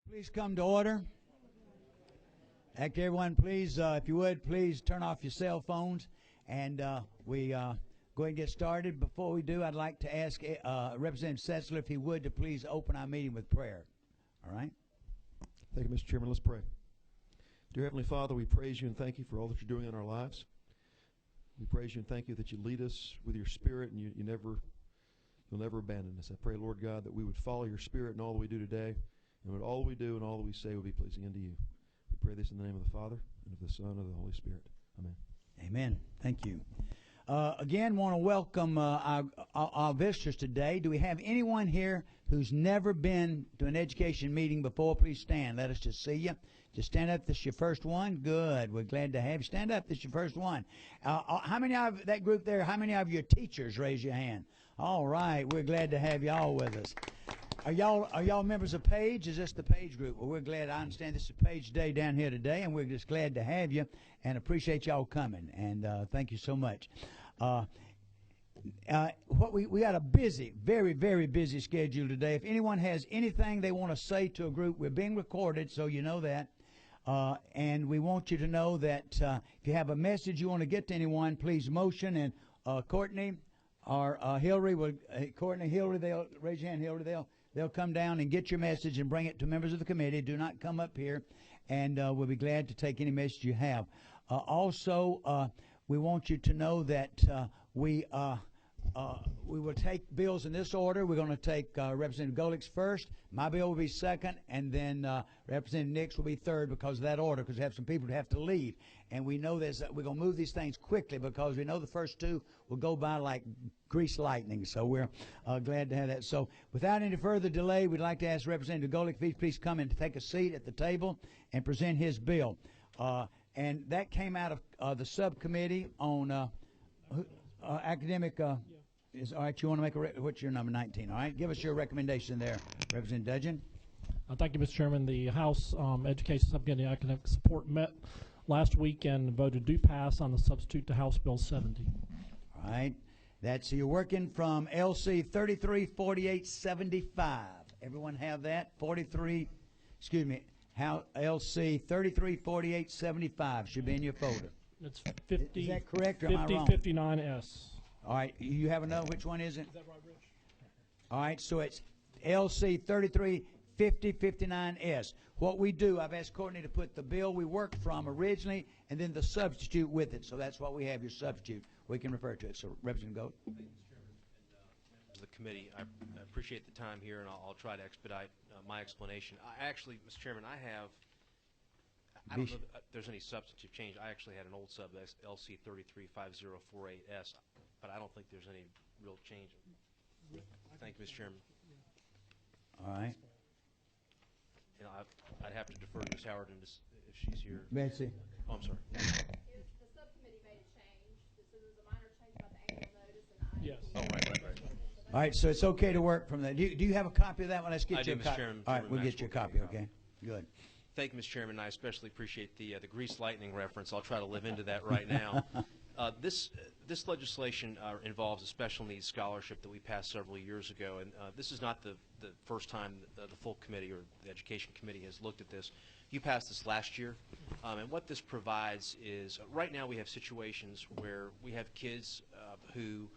Please come to order. Everyone, please, if you would, please turn off your cell phones, and we go ahead and get started. Before we do, I'd like to ask Representative Setzler, if he would, to please open our meeting with prayer. All right? Thank you, Mr. Chairman. Let's pray. Dear Heavenly Father, we praise you and thank you for all that you're doing in our lives. We praise you and thank you that you lead us with your Spirit, and you'll never abandon us. I pray, Lord God, that we would follow your Spirit in all that we do today, and that all that we do and all that we say will be pleasing unto you. We pray this in the name of the Father, and of the Son, and of the Holy Spirit. Amen. Amen. Thank you. Again, want to welcome our visitors today. Do we have anyone here who's never been to an education meeting before? Please stand. Let us just see you. Just stand up. This is your first one. Good. We're glad to have you. Stand up. This is your first one. How many of that group there, how many of your teachers? Raise your hand. All right. We're glad to have you all with us. Are y'all members of Page? Is this the Page group? Well, we're glad. I understand this is Page Day down here today, and we're just glad to have you and appreciate y'all coming. And thank you so much. We got a busy, very, very busy schedule today. If anyone has anything they want to say to a group, we're being recorded, so you know that. And we want you to know that if you have a message you want to get to anyone, please motion. And Courtney or Hillary, Hillary, they'll raise your hand. Hillary, they'll come down and get your message and bring it to members of the committee. Do not come up here, and we'll be glad to take any message you have. Also, we want you to know that we will take bills in this order. We're going to take Representative Golick's first. My bill will be second, and then Representative Nix will be third because of that order, because we have some people who have to leave. And we know we're going to move these things quickly because we know the first two will go by like grease lightning. So we're glad to have that. So without any further delay, we'd like to ask Representative Golick if he'd please come and take a seat at the table and present his bill. And that came out of the subcommittee on academic. All right, you want to make what's your number 19? All right, give us your recommendation there, Representative Dudgeon. Thank you, Mr. Chairman. The House Education Subcommittee Academic Support met last week and voted do pass on the substitute to House Bill 70. All right, you're working from LC 334875. Everyone have that? LC 334875 should be in your folder. It's 50. Is that correct, or am I wrong? 5059S. All right, you have another. Which one is it? Is that right, Rich? All right, so it's LC 335059S. What we do, I've asked Courtney to put the bill we worked from originally and then the substitute with it. So that's what we have, your substitute. We can refer to it. So, Representative Gold. Thank you, Mr. Chairman, and the committee. I appreciate the time here, and I'll try to expedite my explanation. Actually, Mr. Chairman, I don't know if there's any substantive change. I actually had an old sub, LC 335048S, but I don't think there's any real change. Thank you, Mr. Chairman. All right. You know, I'd have to defer to Ms. Howard if she's here. Betsy. Oh, I'm sorry. The subcommittee made a change. So there's a minor change about the annual notice and the Yes. Oh, right. All right, so it's okay to work from that. Do you have a copy of that one? Let's get you a Mr. copy. Chairman. All right, we'll get you a copy, okay? Good. Thank you, Mr. Chairman. I especially appreciate the grease lightning reference. I'll try to live into that right now. This legislation involves a special needs scholarship that we passed several years ago, and this is not the first time the full committee or the Education Committee has looked at this. You passed this last year, and what this provides is right now we have situations where we have kids who,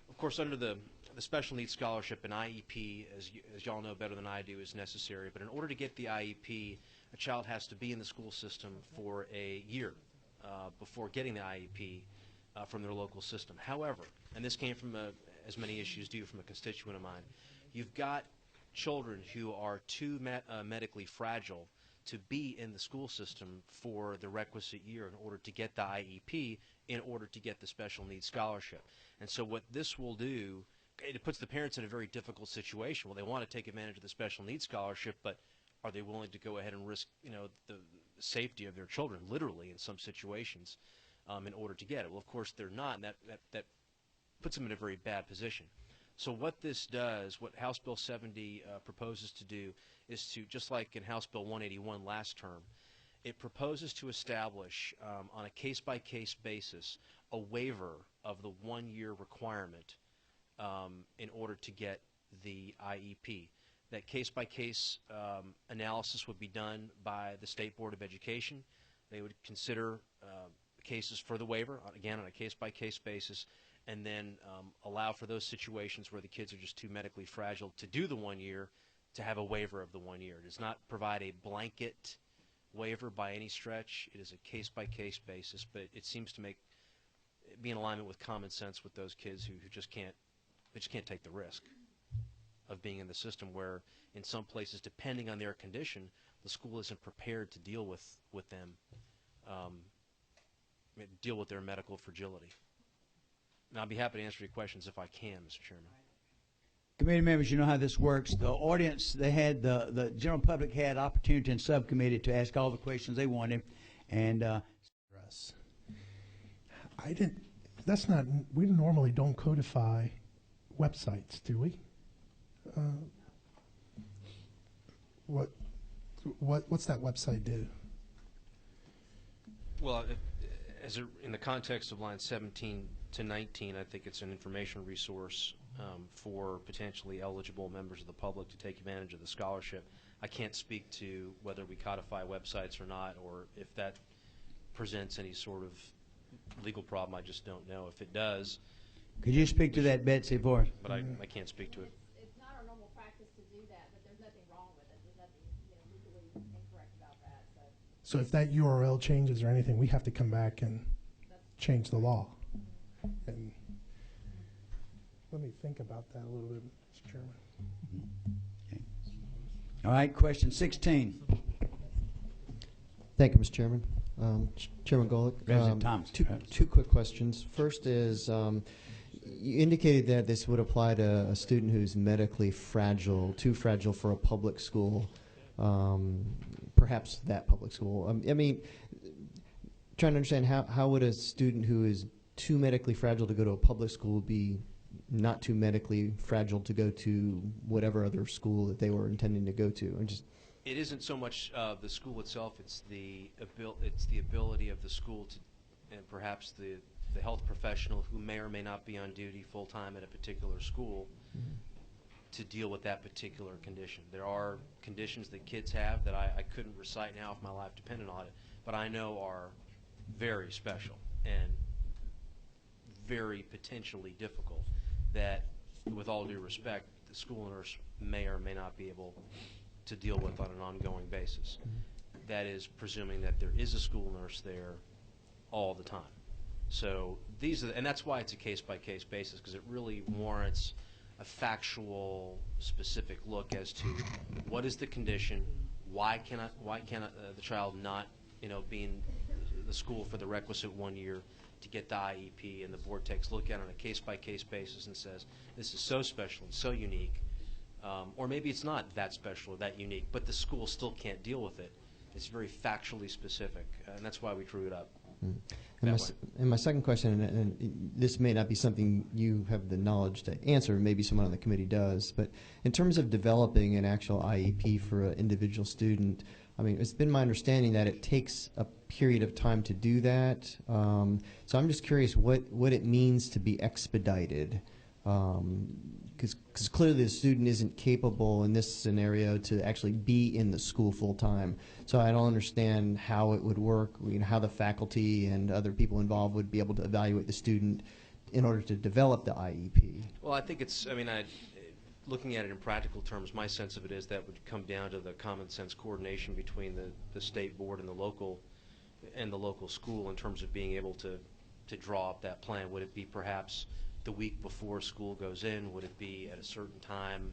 of course, under the special needs scholarship, an IEP, as y'all know better than I do, is necessary. But in order to get the IEP, a child has to be in the school system for a year before getting the IEP from their local system. However, and this came from, as many issues do, from a constituent of mine, you've got children who are too medically fragile to be in the school system for the requisite year in order to get the IEP, in order to get the special needs scholarship. And so what this will do, it puts the parents in a very difficult situation. Well, they want to take advantage of the special needs scholarship, but are they willing to go ahead and risk, the safety of their children, literally in some situations, in order to get it? Well, of course they're not, and that puts them in a very bad position. So what this does, what House Bill 70 proposes to do, is to, just like in House Bill 181 last term, it proposes to establish on a case-by-case basis a waiver of the one-year requirement in order to get the IEP. that case-by-case analysis would be done by the State Board of Education. They would consider cases for the waiver, again, on a case-by-case basis, and then allow for those situations where the kids are just too medically fragile to do the 1 year to have a waiver of the 1 year. It does not provide a blanket waiver by any stretch. It is a case-by-case basis, but it seems to be in alignment with common sense with those kids who just can't take the risk of being in the system, where in some places, depending on their condition, the school isn't prepared to deal with them, deal with their medical fragility. Now, I'll be happy to answer your questions if I can, Mr. Chairman. Committee members, you know how this works. The audience, the general public had opportunity in subcommittee to ask all the questions they wanted, and we normally don't codify websites, do we? What's that website do? Well, in the context of lines 17 to 19, I think it's an information resource for potentially eligible members of the public to take advantage of the scholarship. I can't speak to whether we codify websites or not, or if that presents any sort of legal problem. I just don't know. If it does, could you speak to that, Betsy, for us? But I can't speak to it. It's not our normal practice to do that, but there's nothing wrong with it. There's nothing legally incorrect about that. So if that URL changes or anything, we have to come back and change the law. And let me think about that a little bit, Mr. Chairman. Okay. All right, question 16. Thank you, Mr. Chairman. Chairman Golick. President Thomas. Two quick questions. First is, you indicated that this would apply to a student who's medically fragile, too fragile for a public school, perhaps that public school. I mean, trying to understand how would a student who is too medically fragile to go to a public school be not too medically fragile to go to whatever other school that they were intending to go to? It isn't so much the school itself; it's the ability of the school to, and perhaps the health professional who may or may not be on duty full time at a particular school, to deal with that particular condition. There are conditions that kids have that I couldn't recite now if my life depended on it, but I know are very special and very potentially difficult, that, with all due respect, the school nurse may or may not be able to deal with on an ongoing basis. That is presuming that there is a school nurse there all the time. So these are, and that's why it's a case-by-case basis, because it really warrants a factual, specific look as to what is the condition, why can the child not, be in the school for the requisite 1 year to get the IEP, and the board takes a look at it on a case-by-case basis and says, this is so special and so unique, or maybe it's not that special or that unique, but the school still can't deal with it. It's very factually specific, and that's why we drew it up. And my second question, and this may not be something you have the knowledge to answer, maybe someone on the committee does, but in terms of developing an actual IEP for an individual student, I mean, it's been my understanding that it takes a period of time to do that. So I'm just curious what it means to be expedited. Because clearly the student isn't capable in this scenario to actually be in the school full time. So I don't understand how it would work, how the faculty and other people involved would be able to evaluate the student in order to develop the IEP. Well, I think it's, looking at it in practical terms, my sense of it is that would come down to the common sense coordination between the state board and the local school in terms of being able to draw up that plan. Would it be perhaps the week before school goes in? Would it be at a certain time,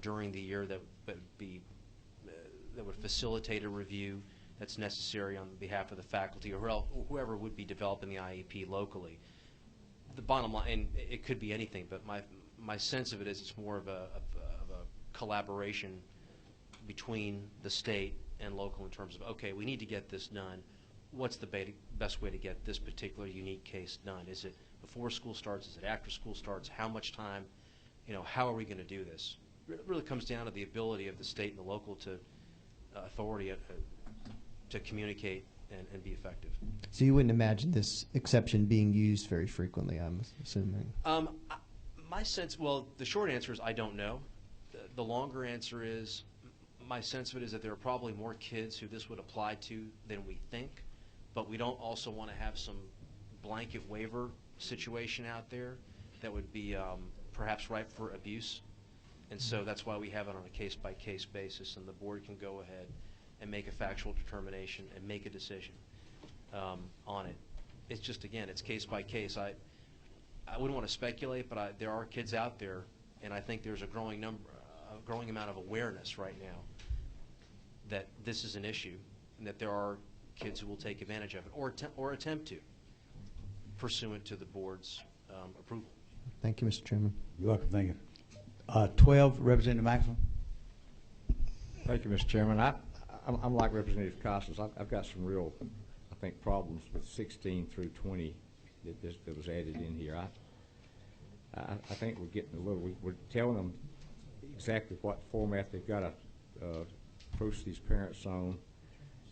during the year that would facilitate a review that's necessary on behalf of the faculty or whoever would be developing the IEP locally? The bottom line, and it could be anything, but my sense of it is it's more of a collaboration between the state and local in terms of, okay, we need to get this done. What's the best way to get this particular unique case done? Is it before school starts? Is it after school starts? How much time? How are we going to do this? It really comes down to the ability of the state and the local authority to communicate and be effective. So you wouldn't imagine this exception being used very frequently, I'm assuming? My sense, well, the short answer is I don't know. the longer answer is, my sense of it is that there are probably more kids who this would apply to than we think, but we don't also want to have some blanket waiver situation out there that would be perhaps ripe for abuse. And so that's why we have it on a case-by-case basis, and the board can go ahead and make a factual determination and make a decision on it. It's just, again, it's case-by-case. I wouldn't want to speculate, but there are kids out there, and I think there's a growing amount of awareness right now that this is an issue, and that there are kids who will take advantage of it or attempt to, pursuant to the board's approval. Thank you, Mr. Chairman. You're welcome. Thank you. 12, Representative Maxwell. Thank you, Mr. Chairman. I'm like Representative Costas. I've got some real, I think, problems with 16 through 20 that was added in here. I think we're getting a little. We're telling them exactly what format they've got to approach these parents on,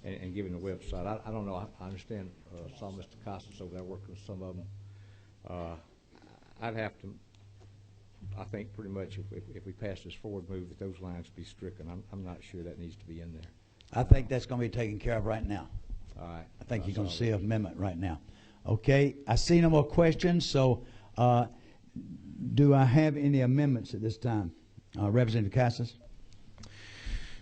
and giving the website. I don't know. I understand. Saw Mr. Costas over there working with some of them. I'd have to. I think pretty much if we pass this forward move, that those lines be stricken. I'm not sure that needs to be in there. I think that's going to be taken care of right now. All right. I think you're going to see an amendment right now. Okay. I see no more questions. So, do I have any amendments at this time, Representative Casas?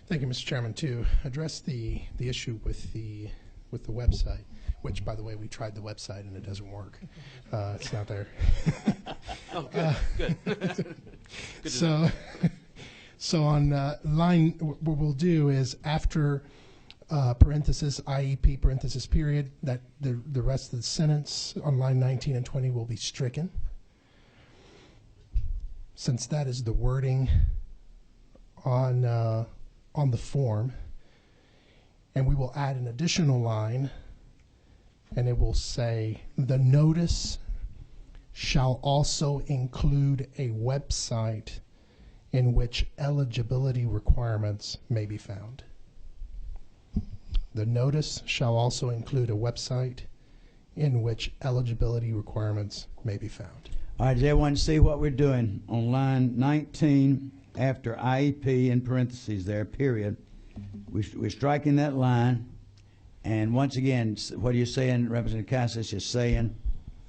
Thank you, Mr. Chairman. To address the issue with the website, which, by the way, we tried the website and it doesn't work. It's not there. Oh, good. Good. Good So on line, what we'll do is after parenthesis IEP parenthesis period, that the rest of the sentence on line 19 and 20 will be stricken, since that is the wording on the form. And we will add an additional line, and it will say, the notice shall also include a website in which eligibility requirements may be found. The notice shall also include a website in which eligibility requirements may be found. All right, does everyone see what we're doing on line 19 after IEP in parentheses there, period? We're striking that line. And once again, what are you saying, Representative Casas? You're saying?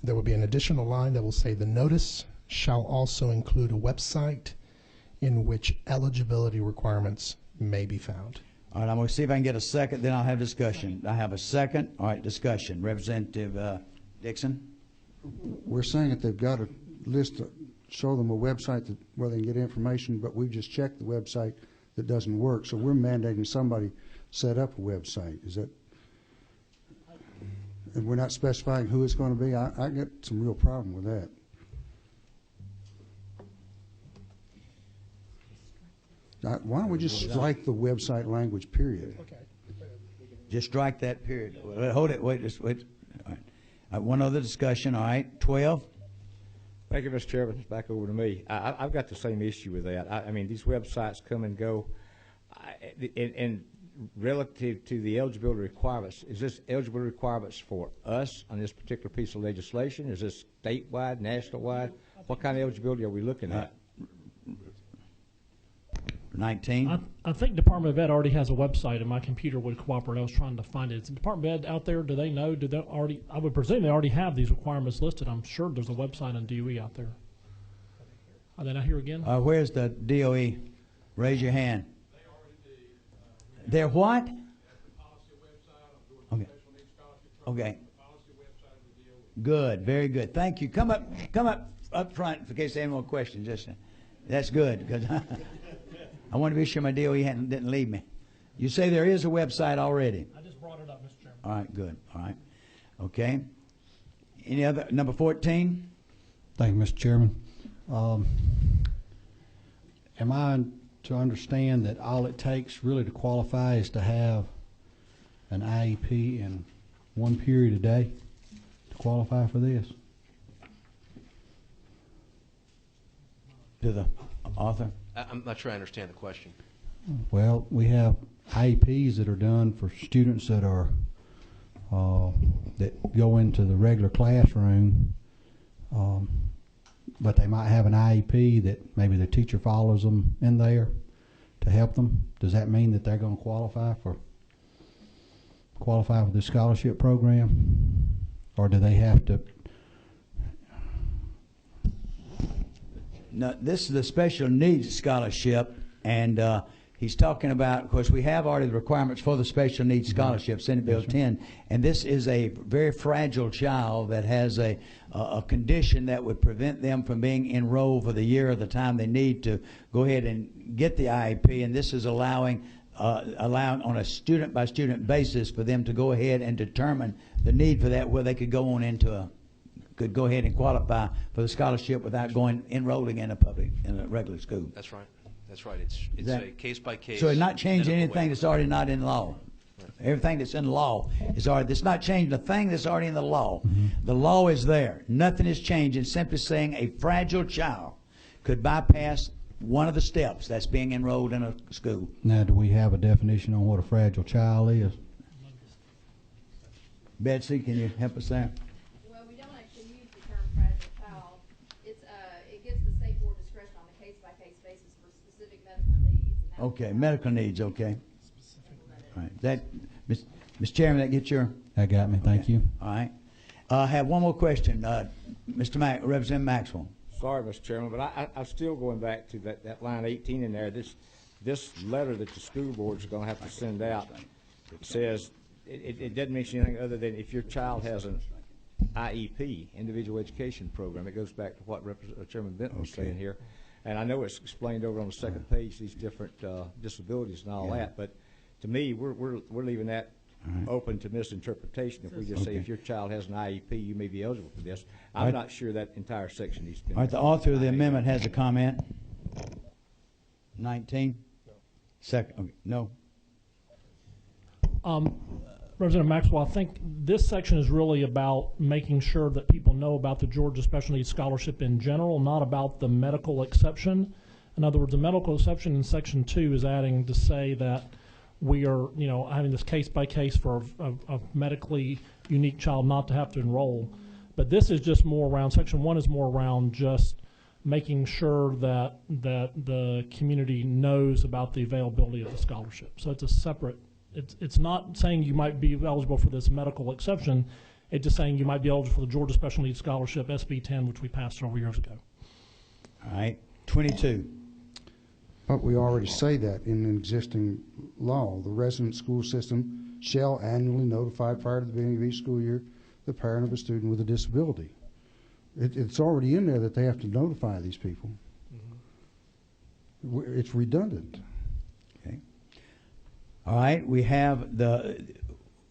There will be an additional line that will say the notice shall also include a website in which eligibility requirements may be found. All right, I'm going to see if I can get a second, then I'll have discussion. I have a second. All right, discussion. Representative Dixon? We're saying that they've got a list to show them a website where they can get information, but we've just checked the website that doesn't work, so we're mandating somebody set up a website. Is that, and we're not specifying who it's going to be? I get some real problem with that. Why don't we just strike the website language, period? Okay. Just strike that period. Hold it. Wait. Just wait. All right. One other discussion. All right. 12. Thank you, Mr. Chairman. It's back over to me. I've got the same issue with that. I mean, these websites come and go. And relative to the eligibility requirements, is this eligibility requirements for us on this particular piece of legislation? Is this statewide, national-wide? What kind of eligibility are we looking at? 19. I think Department of Ed already has a website, and my computer would cooperate. I was trying to find it. Is the Department of Ed out there? Do they know? Do they already? I would presume they already have these requirements listed. I'm sure there's a website on DOE out there. Are they not here again? Where's the DOE? Raise your hand. They already do. They're what? That's the policy website. I'm doing Okay. special needs scholarship program. Okay. The policy website of the DOE. Good. Very good. Thank you. Come up front in case they have more questions. Just, that's good because I want to be sure my DOE didn't leave me. You say there is a website already. I just brought it up, Mr. Chairman. All right. Good. All right. Okay. Any other? Number 14. Thank you, Mr. Chairman. Am I to understand that all it takes really to qualify is to have an IEP in one period a day to qualify for this? To the author. I'm not sure I understand the question. Well, we have IEPs that are done for students that are that go into the regular classroom but they might have an IEP that maybe the teacher follows them in there to help them. Does that mean that they're going to qualify for the scholarship program, or do they have to? No, this is the special needs scholarship, and he's talking about, of course, we have already the requirements for the special needs scholarship, Senate Bill 10, and this is a very fragile child that has a condition that would prevent them from being enrolled for the year or the time they need to go ahead and get the IEP, and this is allowing on a student-by-student basis for them to go ahead and determine the need for that, where they could go on into could go ahead and qualify for the scholarship without enrolling in a regular school. That's right. That's right. It's a case by case. So it's not changing anything that's already not in law. Right. Everything that's in law is already. It's not changing the thing that's already in the law. Mm-hmm. The law is there. Nothing is changing. Simply saying a fragile child could bypass one of the steps that's being enrolled in a school. Now, do we have a definition on what a fragile child is? Betsy, can you help us there? Well, we don't actually use the term fragile child. It gives the state board discretion on a case-by-case basis for specific medical needs. Okay, medical needs, okay. All right. That, Mr. Chairman, that get your... That got me, thank you. All right. I have one more question. Representative Maxwell. Sorry, Mr. Chairman, but I'm still going back to that line 18 in there. This letter that the school boards are going to have to send out, it says, it doesn't mention anything other than if your child has an IEP, Individual Education Program. It goes back to what Chairman Benton was saying here. And I know it's explained over on the second page, these different disabilities and all that, but to me, we're leaving that open to misinterpretation. If we just say if your child has an IEP, you may be eligible for this. I'm not sure that entire section needs to be. All right, the author of the amendment has a comment. 19? Second, okay, no. Representative Maxwell, I think this section is really about making sure that people know about the Georgia Special Needs Scholarship in general, not about the medical exception. In other words, the medical exception in Section 2 is adding to say that we are, having this case by case for a medically unique child not to have to enroll. But this is just more around, Section 1 is more around just making sure that the community knows about the availability of the scholarship. So it's a separate, it's not saying you might be eligible for this medical exception. It's just saying you might be eligible for the Georgia Special Needs Scholarship, SB 10, which we passed several years ago. All right, 22. But we already say that in an existing law. The resident school system shall annually notify prior to the beginning of each school year the parent of a student with a disability. It's already in there that they have to notify these people. Mm-hmm. It's redundant. Okay. All right, we have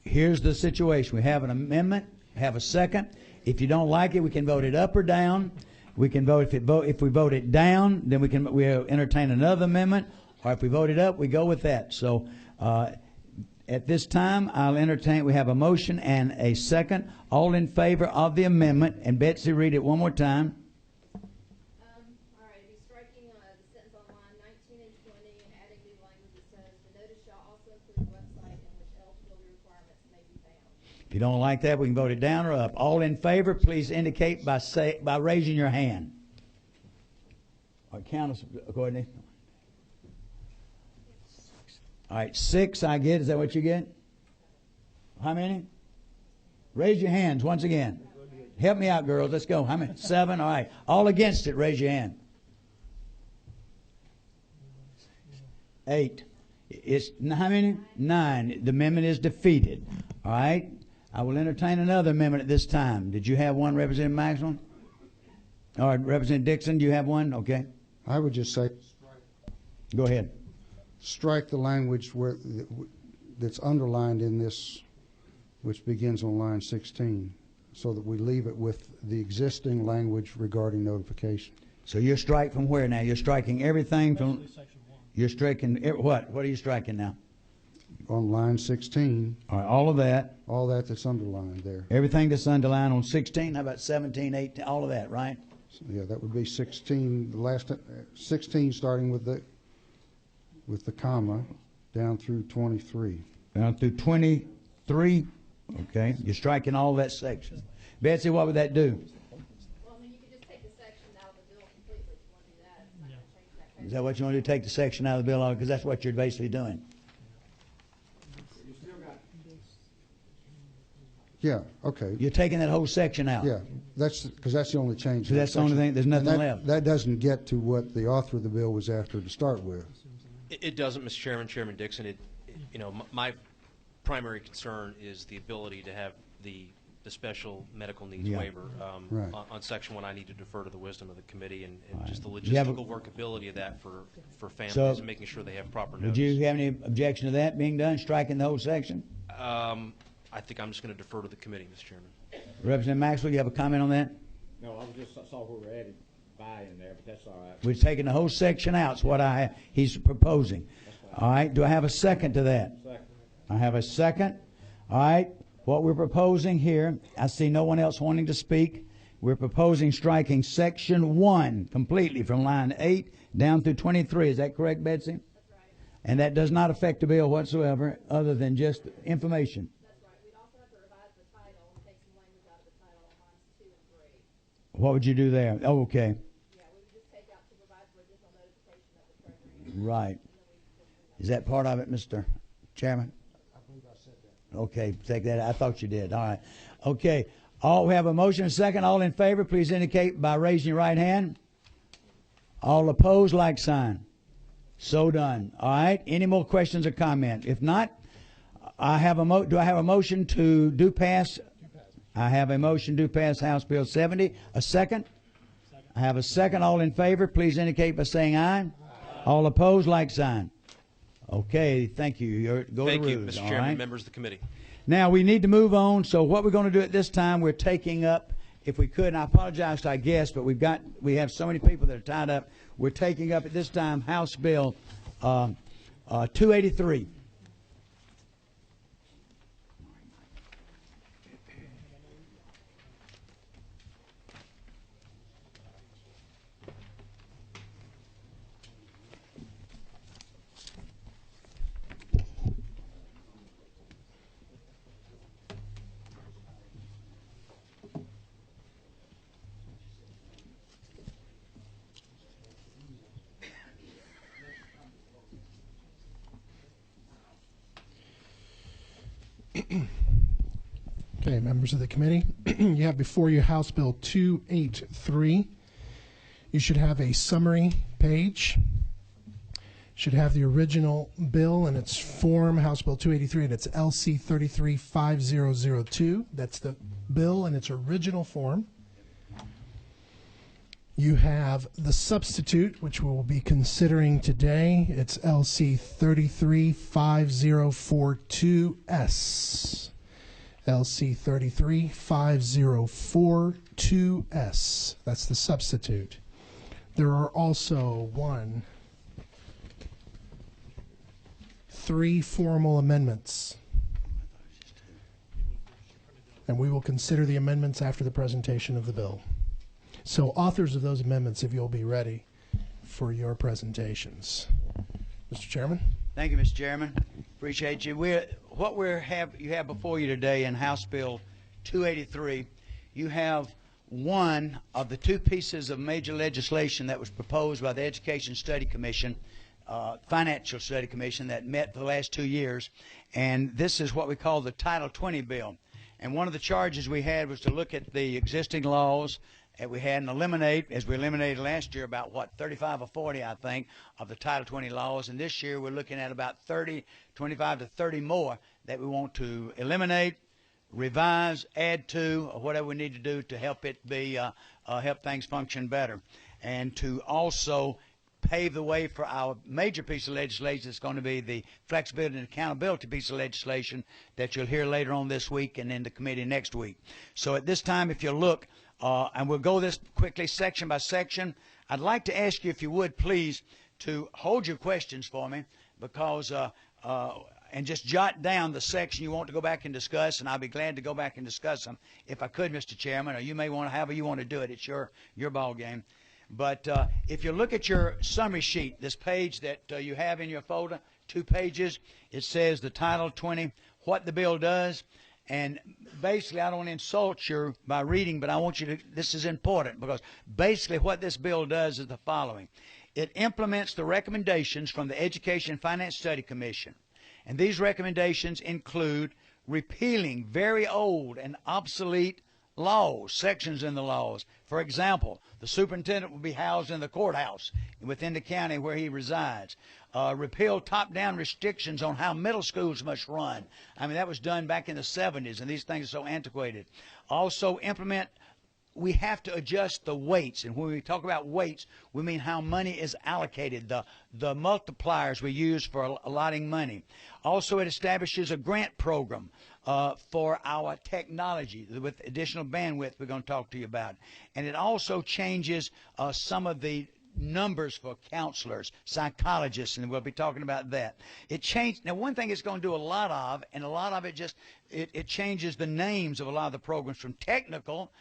here's the situation. We have an amendment, have a second. If you don't like it, we can vote it up or down. We can vote if we vote it down, then we'll entertain another amendment, or if we vote it up, we go with that. So at this time, I'll entertain. We have a motion and a second. All in favor of the amendment, and Betsy, read it one more time. All right, be striking the sentence on line 19 and 20 and adding new language that says the notice shall also include a website in which eligibility requirements may be found. If you don't like that, we can vote it down or up. All in favor, please indicate by raising your hand. All right, count us, Courtney. All right, 6 I get. Is that what you get? How many? Raise your hands once again. Help me out, girls. Let's go. How many? 7. All right. All against it, raise your hand. 8. It's how many? 9. The amendment is defeated. All right. I will entertain another amendment at this time. Did you have one, Representative Maxwell? All right, Representative Dixon, do you have one? Okay. I would just say, go ahead. Strike the language that's underlined in this, which begins on line 16, so that we leave it with the existing language regarding notification. So you're striking from where now? You're striking everything from. You're striking what? What are you striking now? On line 16. All right, all of that. All that's underlined there. Everything that's underlined on 16. How about 17, 18, all of that, right? So, yeah, that would be 16. The last 16, starting with the comma, down through 23. Down through 23. Okay, you're striking all that section. Betsy, what would that do? Well, I mean, you could just take the section out of the Is that what you want to do? Take the section out of the bill? Because that's what you're basically doing. Yeah, okay. You're taking that whole section out. Yeah, that's, because that's the only change. So that's the only thing, there's nothing And left. that doesn't get to what the author of the bill was after to start with. It doesn't, Mr. Chairman, Chairman Dixon. You know, my primary concern is the ability to have the special medical needs Yeah. waiver. Right. On Section 1, I need to defer to the wisdom of the committee and Right. just the Do you have a- logistical workability of that for families So, and making sure they have proper notice. Would you have any objection to that being done, striking the whole section? I think I'm just going to defer to the committee, Mr. Chairman. Representative Maxwell, you have a comment on that? No, I was just saw where we added by in there, but that's all right. We're taking the whole section out, is what he's proposing. All right, do I have a second to that? Second. I have a second. All right, what we're proposing here, I see no one else wanting to speak. We're proposing striking section 1 completely from line 8 down through 23. Is that correct, Betsy? That's right. And that does not affect the bill whatsoever, other than just information. That's right. We'd also have to revise the title and take some language out of the title on lines 2 and 3. What would you do there? Oh, okay. Yeah, we would just take out to provide for additional notification of the treasury. Right. Is that part of it, Mr. Chairman? I believe I said that. Okay, take that. I thought you did. All right. Okay. We have a motion and a second. All in favor, please indicate by raising your right hand. All opposed, like sign. So done. All right. Any more questions or comment? If not, do I have a motion to do pass? I have a motion to pass House Bill 70. A second? I have a second. All in favor, please indicate by saying aye. All opposed, like sign. Okay, thank you. Go Thank to you, rules, Mr. all Chairman, right? members of the committee. Now, we need to move on, so what we're going to do at this time, we're taking up, if we could, and I apologize to our guests, but we have so many people that are tied up. We're taking up at this time House Bill 283. Okay, members of the committee, you have before you House Bill 283. You should have a summary page. Should have the original bill in its form, House Bill 283, and it's LC 335002. That's the bill in its original form. You have the substitute, which we'll be considering today. It's LC 335042S. LC 335042S. That's the substitute. There are also 3 formal amendments. And we will consider the amendments after the presentation of the bill. So authors of those amendments, if you'll be ready for your presentations. Mr. Chairman? Thank you, Mr. Chairman. Appreciate you. You have before you today in House Bill 283, you have one of the 2 pieces of major legislation that was proposed by the Education Study Commission, Financial Study Commission, that met for the last 2 years. And this is what we call the Title 20 bill. And one of the charges we had was to look at the existing laws that we had and eliminate, as we eliminated last year, about 35 or 40, I think, of the Title 20 laws. And this year we're looking at about 25 to 30 more that we want to eliminate, revise, add to, or whatever we need to do to help it be, help things function better. And to also pave the way for our major piece of legislation. It's going to be the flexibility and accountability piece of legislation that you'll hear later on this week and in the committee next week. So at this time, if you look, and we'll go this quickly section by section, I'd like to ask you, if you would, please, to hold your questions for me, because and just jot down the section you want to go back and discuss, and I'll be glad to go back and discuss them if I could, Mr. Chairman, or you may want to, however you want to do it. It's your ball game. But if you look at your summary sheet, this page that you have in your folder, 2 pages, it says the Title 20, what the bill does. And basically, I don't want to insult you by reading, but I want you to, this is important, because basically what this bill does is the following. It implements the recommendations from the Education and Finance Study Commission. And these recommendations include repealing very old and obsolete laws, sections in the laws. For example, the superintendent will be housed in the courthouse within the county where he resides. Repeal top-down restrictions on how middle schools must run. I mean, that was done back in the 70s, and these things are so antiquated. Also implement, we have to adjust the weights, and when we talk about weights, we mean how money is allocated, the multipliers we use for allotting money. Also, it establishes a grant program for our technology with additional bandwidth we're going to talk to you about. And it also changes some of the numbers for counselors, psychologists, and we'll be talking about that. It changed. Now, one thing it's going to do a lot of, and a lot of it just, it changes the names of a lot of the programs from technical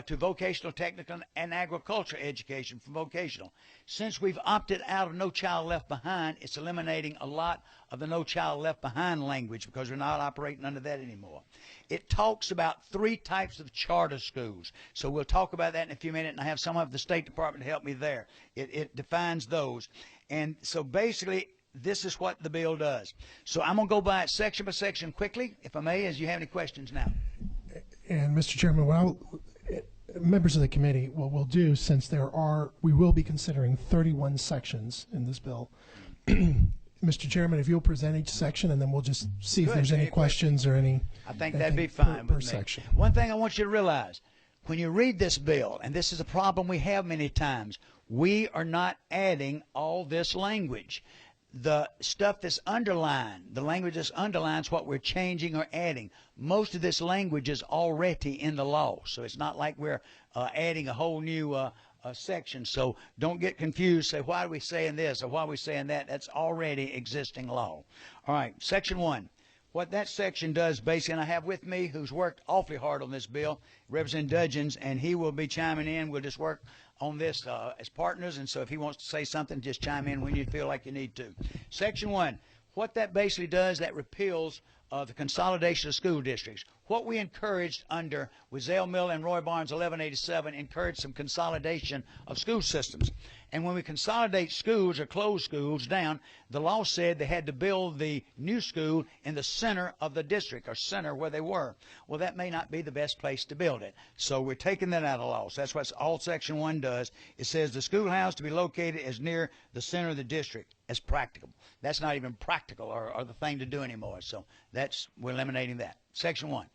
to vocational, technical, and agriculture education from vocational. Since we've opted out of No Child Left Behind, it's eliminating a lot of the No Child Left Behind language because we're not operating under that anymore. It talks about 3 types of charter schools. So we'll talk about that in a few minutes, and I have some of the State Department to help me there. It defines those. And so basically, this is what the bill does. So I'm going to go by it section by section quickly, if I may, as you have any questions now. And Mr. Chairman, members of the committee, what we'll do, since we will be considering 31 sections in this bill. Mr. Chairman, if you'll present each section, and then we'll just see if there's any questions or any. I think that'd be fine per with me. section. One thing I want you to realize, when you read this bill, and this is a problem we have many times, we are not adding all this language. The stuff that's underlined, the language that's underlined is what we're changing or adding. Most of this language is already in the law, so it's not like we're adding a whole new section. So don't get confused, say, why are we saying this or why are we saying that? That's already existing law. All right, Section 1. What that section does, basically, and I have with me, who's worked awfully hard on this bill, Representative Dudgeons, and he will be chiming in. We'll just work on this as partners, and so if he wants to say something, just chime in when you feel like you need to. Section 1, what that basically does, that repeals the consolidation of school districts. What we encouraged under Wazelle Mill and Roy Barnes 1187 encouraged some consolidation of school systems. And when we consolidate schools or close schools down, the law said they had to build the new school in the center of the district, or center where they were. Well, that may not be the best place to build it. So we're taking that out of law. So that's what all Section 1 does. It says the schoolhouse to be located as near the center of the district as practical. That's not even practical or the thing to do anymore. So we're eliminating that. Section 1.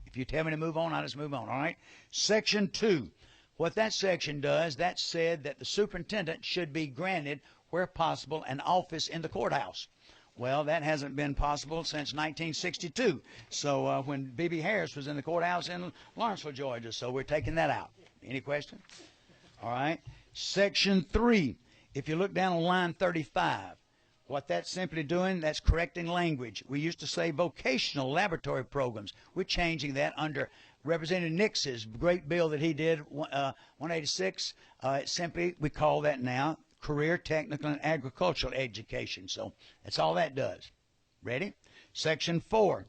If you tell me to move on, I'll just move on, all right? Section 2. What that section does, that said that the superintendent should be granted, where possible, an office in the courthouse. Well, that hasn't been possible since 1962. So when B.B. Harris was in the courthouse in Lawrenceville, Georgia. So we're taking that out. Any questions? All right. Section 3. If you look down on line 35, what that's simply doing, that's correcting language. We used to say vocational laboratory programs. We're changing that under Representative Nix's great bill that he did, 186. Simply, we call that now career, technical, and agricultural education. So that's all that does. Ready? Section 4.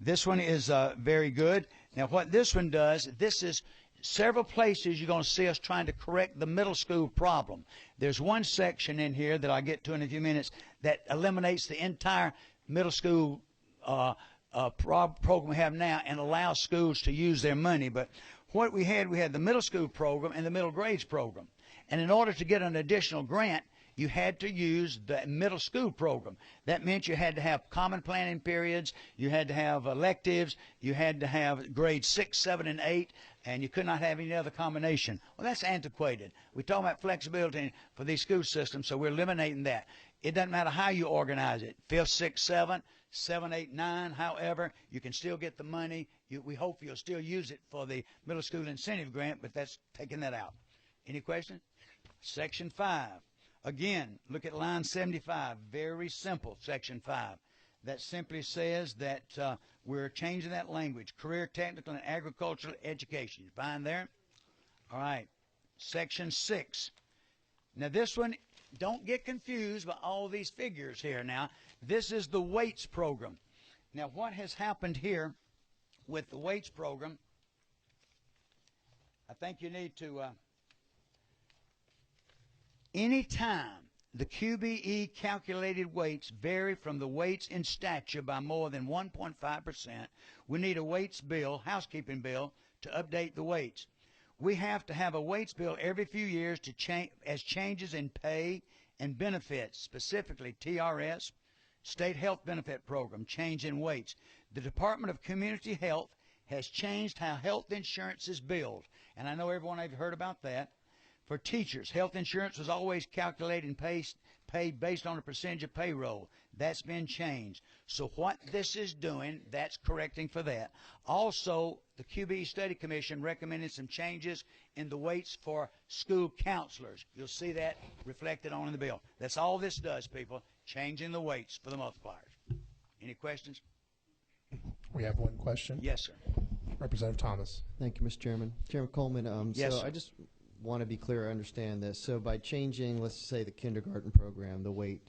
This one is very good. Now, what this one does, this is several places you're going to see us trying to correct the middle school problem. There's one section in here that I'll get to in a few minutes that eliminates the entire middle school program we have now and allows schools to use their money. But what we had the middle school program and the middle grades program. And in order to get an additional grant, you had to use the middle school program. That meant you had to have common planning periods, you had to have electives, you had to have grades 6, 7, and 8, and you could not have any other combination. Well, that's antiquated. We're talking about flexibility for these school systems, so we're eliminating that. It doesn't matter how you organize it, 5th, 6th, 7th, 7, 8, 9, however, you can still get the money. We hope you'll still use it for the middle school incentive grant, but that's taking that out. Any questions? Section 5. Again, look at line 75. Very simple, Section 5. That simply says that we're changing that language. Career, technical, and agricultural education. You find there? All right. Section 6. Now this one, don't get confused by all these figures here now. This is the weights program. Now what has happened here with the weights program, I think you need to... Anytime the QBE calculated weights vary from the weights in stature by more than 1.5%, we need a weights bill, housekeeping bill, to update the weights. We have to have a weights bill every few years to change as changes in pay and benefits, specifically TRS, State Health Benefit Program, change in weights. The Department of Community Health has changed how health insurance is billed, and I know everyone have heard about that. For teachers, health insurance was always calculated and paid based on a percentage of payroll. That's been changed. So what this is doing, that's correcting for that. Also, the QBE Study Commission recommended some changes in the weights for school counselors. You'll see that reflected on in the bill. That's all this does, people, changing the weights for the multipliers. Any questions? We have one question. Yes, sir. Representative Thomas. Thank you, Mr. Chairman. Chairman Coleman, Yes, so sir. I just want to be clear, I understand this. So by changing, let's say, the kindergarten program, the weight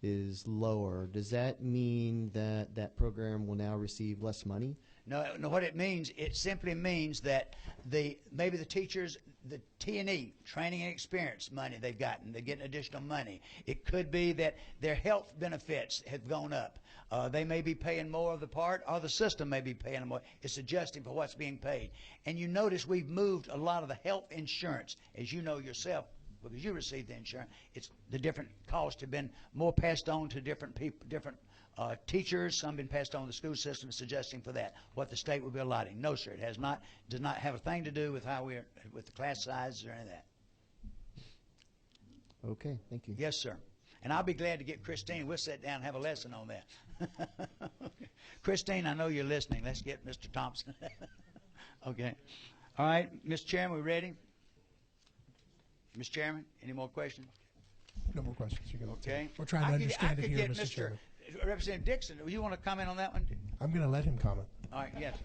is lower, does that mean that that program will now receive less money? No, what it means, it simply means that maybe the teachers, the T&E, training and experience money they've gotten, they're getting additional money. It could be that their health benefits have gone up. They may be paying more of the part, or the system may be paying more. It's adjusting for what's being paid. And you notice we've moved a lot of the health insurance, as you know yourself, because you received the insurance. It's the different costs have been more passed on to different people, different teachers. Some been passed on to the school system, suggesting for that what the state will be allotting. No, sir, it has not. Does not have a thing to do with how we're with the class sizes or any of that. Okay, thank you. Yes, sir. And I'll be glad to get Christine. We'll sit down and have a lesson on that. Christine, I know you're listening. Let's get Mr. Thompson. Okay. All right, Mr. Chairman, we ready? Mr. Chairman, any more questions? No more questions. You can Okay. We're trying to understand it here, Mr. Chairman. Representative Dixon, do you want to comment on that one? I'm going to let him comment. All right, yes.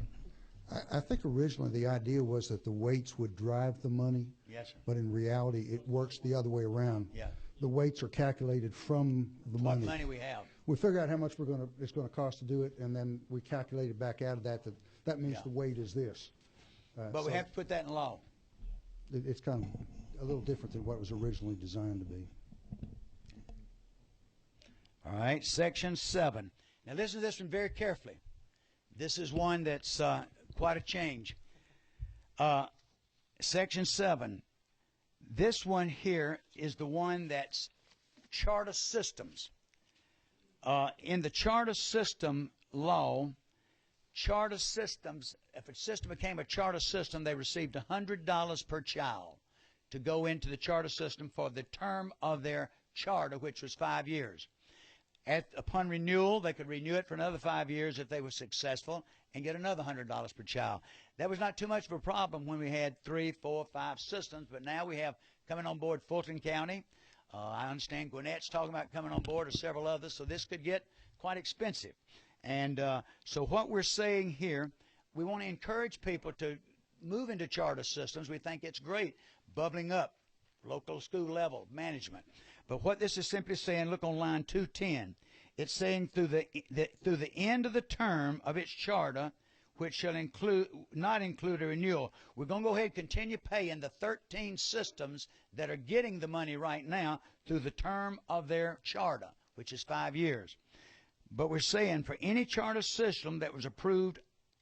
I think originally the idea was that the weights would drive the money, Yes, sir. but in reality it works the other way around. Yeah. The weights are calculated from the What money. money we have. We figure out how much it's going to cost to do it, and then we calculate it back out of that. That means Yeah. the weight is this. But we so have to put that in law. it's kind of a little different than what it was originally designed to be. All right, Section 7. Now listen to this one very carefully. This is one that's quite a change. Section 7. This one here is the one that's charter systems. In the charter system law, charter systems, if a system became a charter system, they received $100 per child to go into the charter system for the term of their charter, which was 5 years. Upon renewal, they could renew it for another 5 years if they were successful and get another $100 per child. That was not too much of a problem when we had 3, 4, 5 systems, but now we have coming on board Fulton County. I understand Gwinnett's talking about coming on board, or several others, so this could get quite expensive. And so what we're saying here, we want to encourage people to move into charter systems. We think it's great, bubbling up, local school level management. But what this is simply saying, look on line 210. It's saying through the end of the term of its charter, which shall not include a renewal. We're going to go ahead and continue paying the 13 systems that are getting the money right now through the term of their charter, which is 5 years. But we're saying for any charter system that was approved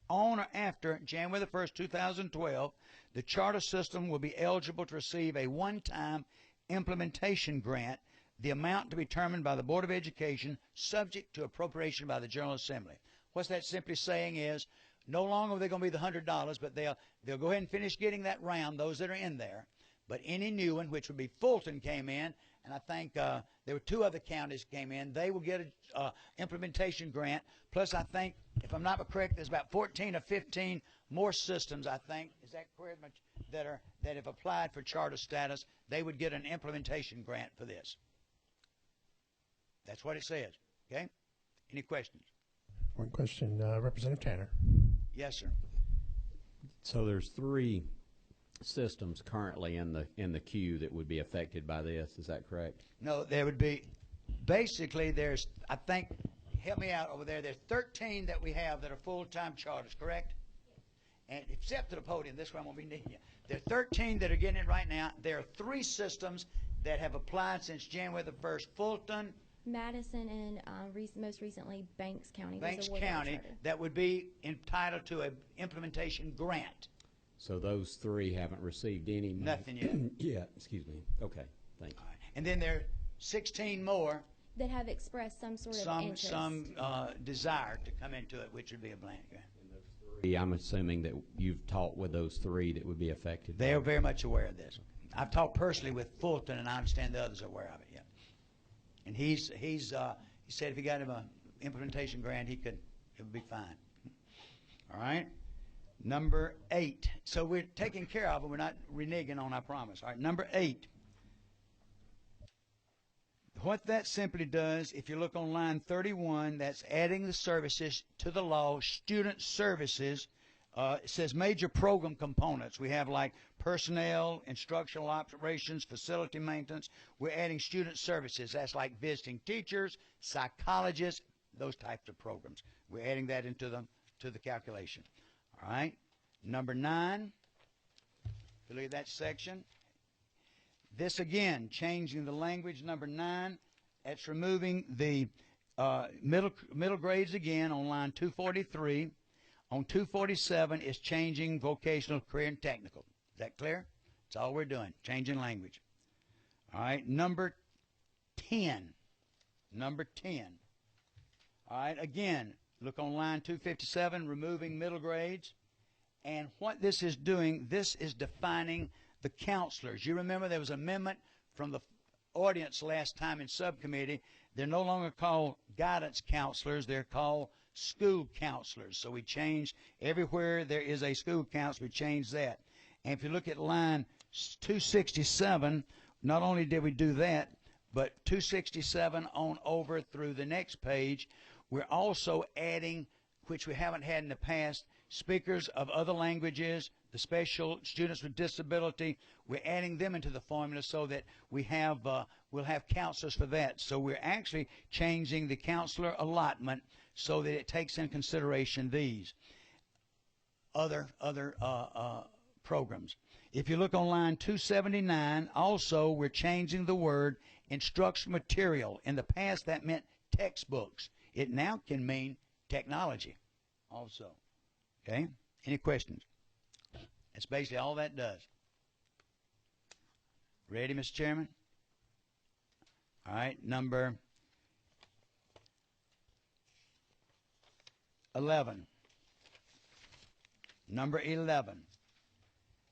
on or after January the 1st, 2012, the charter system will be eligible to receive a one-time implementation grant, the amount to be determined by the Board of Education, subject to appropriation by the General Assembly. What's that simply saying is, no longer are they going to be the $100, but they'll go ahead and finish getting that round, those that are in there. But any new one, which would be Fulton came in, and I think there were 2 other counties came in, they will get an implementation grant. Plus, I think, if I'm not correct, there's about 14 or 15 more systems, I think, is that correct, that have applied for charter status. They would get an implementation grant for this. That's what it says. Okay? Any questions? One question, Representative Tanner. Yes, sir. So there's 3 systems currently in the queue that would be affected by this. Is that correct? No, there would be, basically there's, I think, help me out over there, there's 13 that we have that are full-time charters, correct? And except to the podium, this one won't be needing you. There are 13 that are getting it right now. There are 3 systems that have applied since January the 1st. Fulton, Madison, and most recently Banks County. Banks was awarded County, the charter. that would be entitled to an implementation grant. So those three haven't received any money? Nothing yet. Yeah, excuse me. Okay, thank you. All right. And then there are 16 more, That have expressed some sort of interest. some desire to come into it, which would be a blank grant. I'm assuming that you've talked with those three that would be affected. They are very much aware of this. I've talked personally with Fulton, and I understand the others are aware of it. Yeah. And he said if he got him an implementation grant, it would be fine. All right. Number 8. So we're taking care of it. We're not reneging on our promise. All right. Number 8. What that simply does, if you look on line 31, that's adding the services to the law, student services. It says major program components. We have like personnel, instructional operations, facility maintenance. We're adding student services. That's like visiting teachers, psychologists, those types of programs. We're adding that into the calculation. All right. Number 9. If you look at that section. This again, changing the language. Number 9, that's removing the middle grades again on line 243. On 247 is changing vocational, career, and technical. Is that clear? That's all we're doing, changing language. All right, number 10. Number 10. All right, again, look on line 257, removing middle grades. And what this is doing, this is defining the counselors. You remember there was an amendment from the audience last time in subcommittee. They're no longer called guidance counselors. They're called school counselors. So we changed everywhere there is a school counselor, we changed that. And if you look at line 267, not only did we do that, but 267 on over through the next page, we're also adding, which we haven't had in the past, speakers of other languages, the special students with disability. We're adding them into the formula so that we'll have counselors for that. So we're actually changing the counselor allotment so that it takes in consideration these other programs. If you look on line 279, also we're changing the word instructional material. In the past that meant textbooks. It now can mean technology also. Okay? Any questions? That's basically all that does. Ready, Mr. Chairman? All right, number 11. Number 11.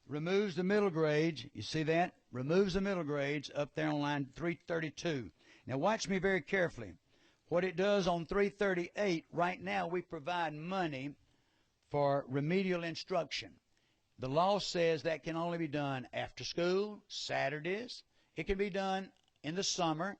Removes the middle grades. You see that? Removes the middle grades up there on line 332. Now watch me very carefully. What it does on 338, right now we provide money for remedial instruction. The law says that can only be done after school, Saturdays. It can be done in the summer.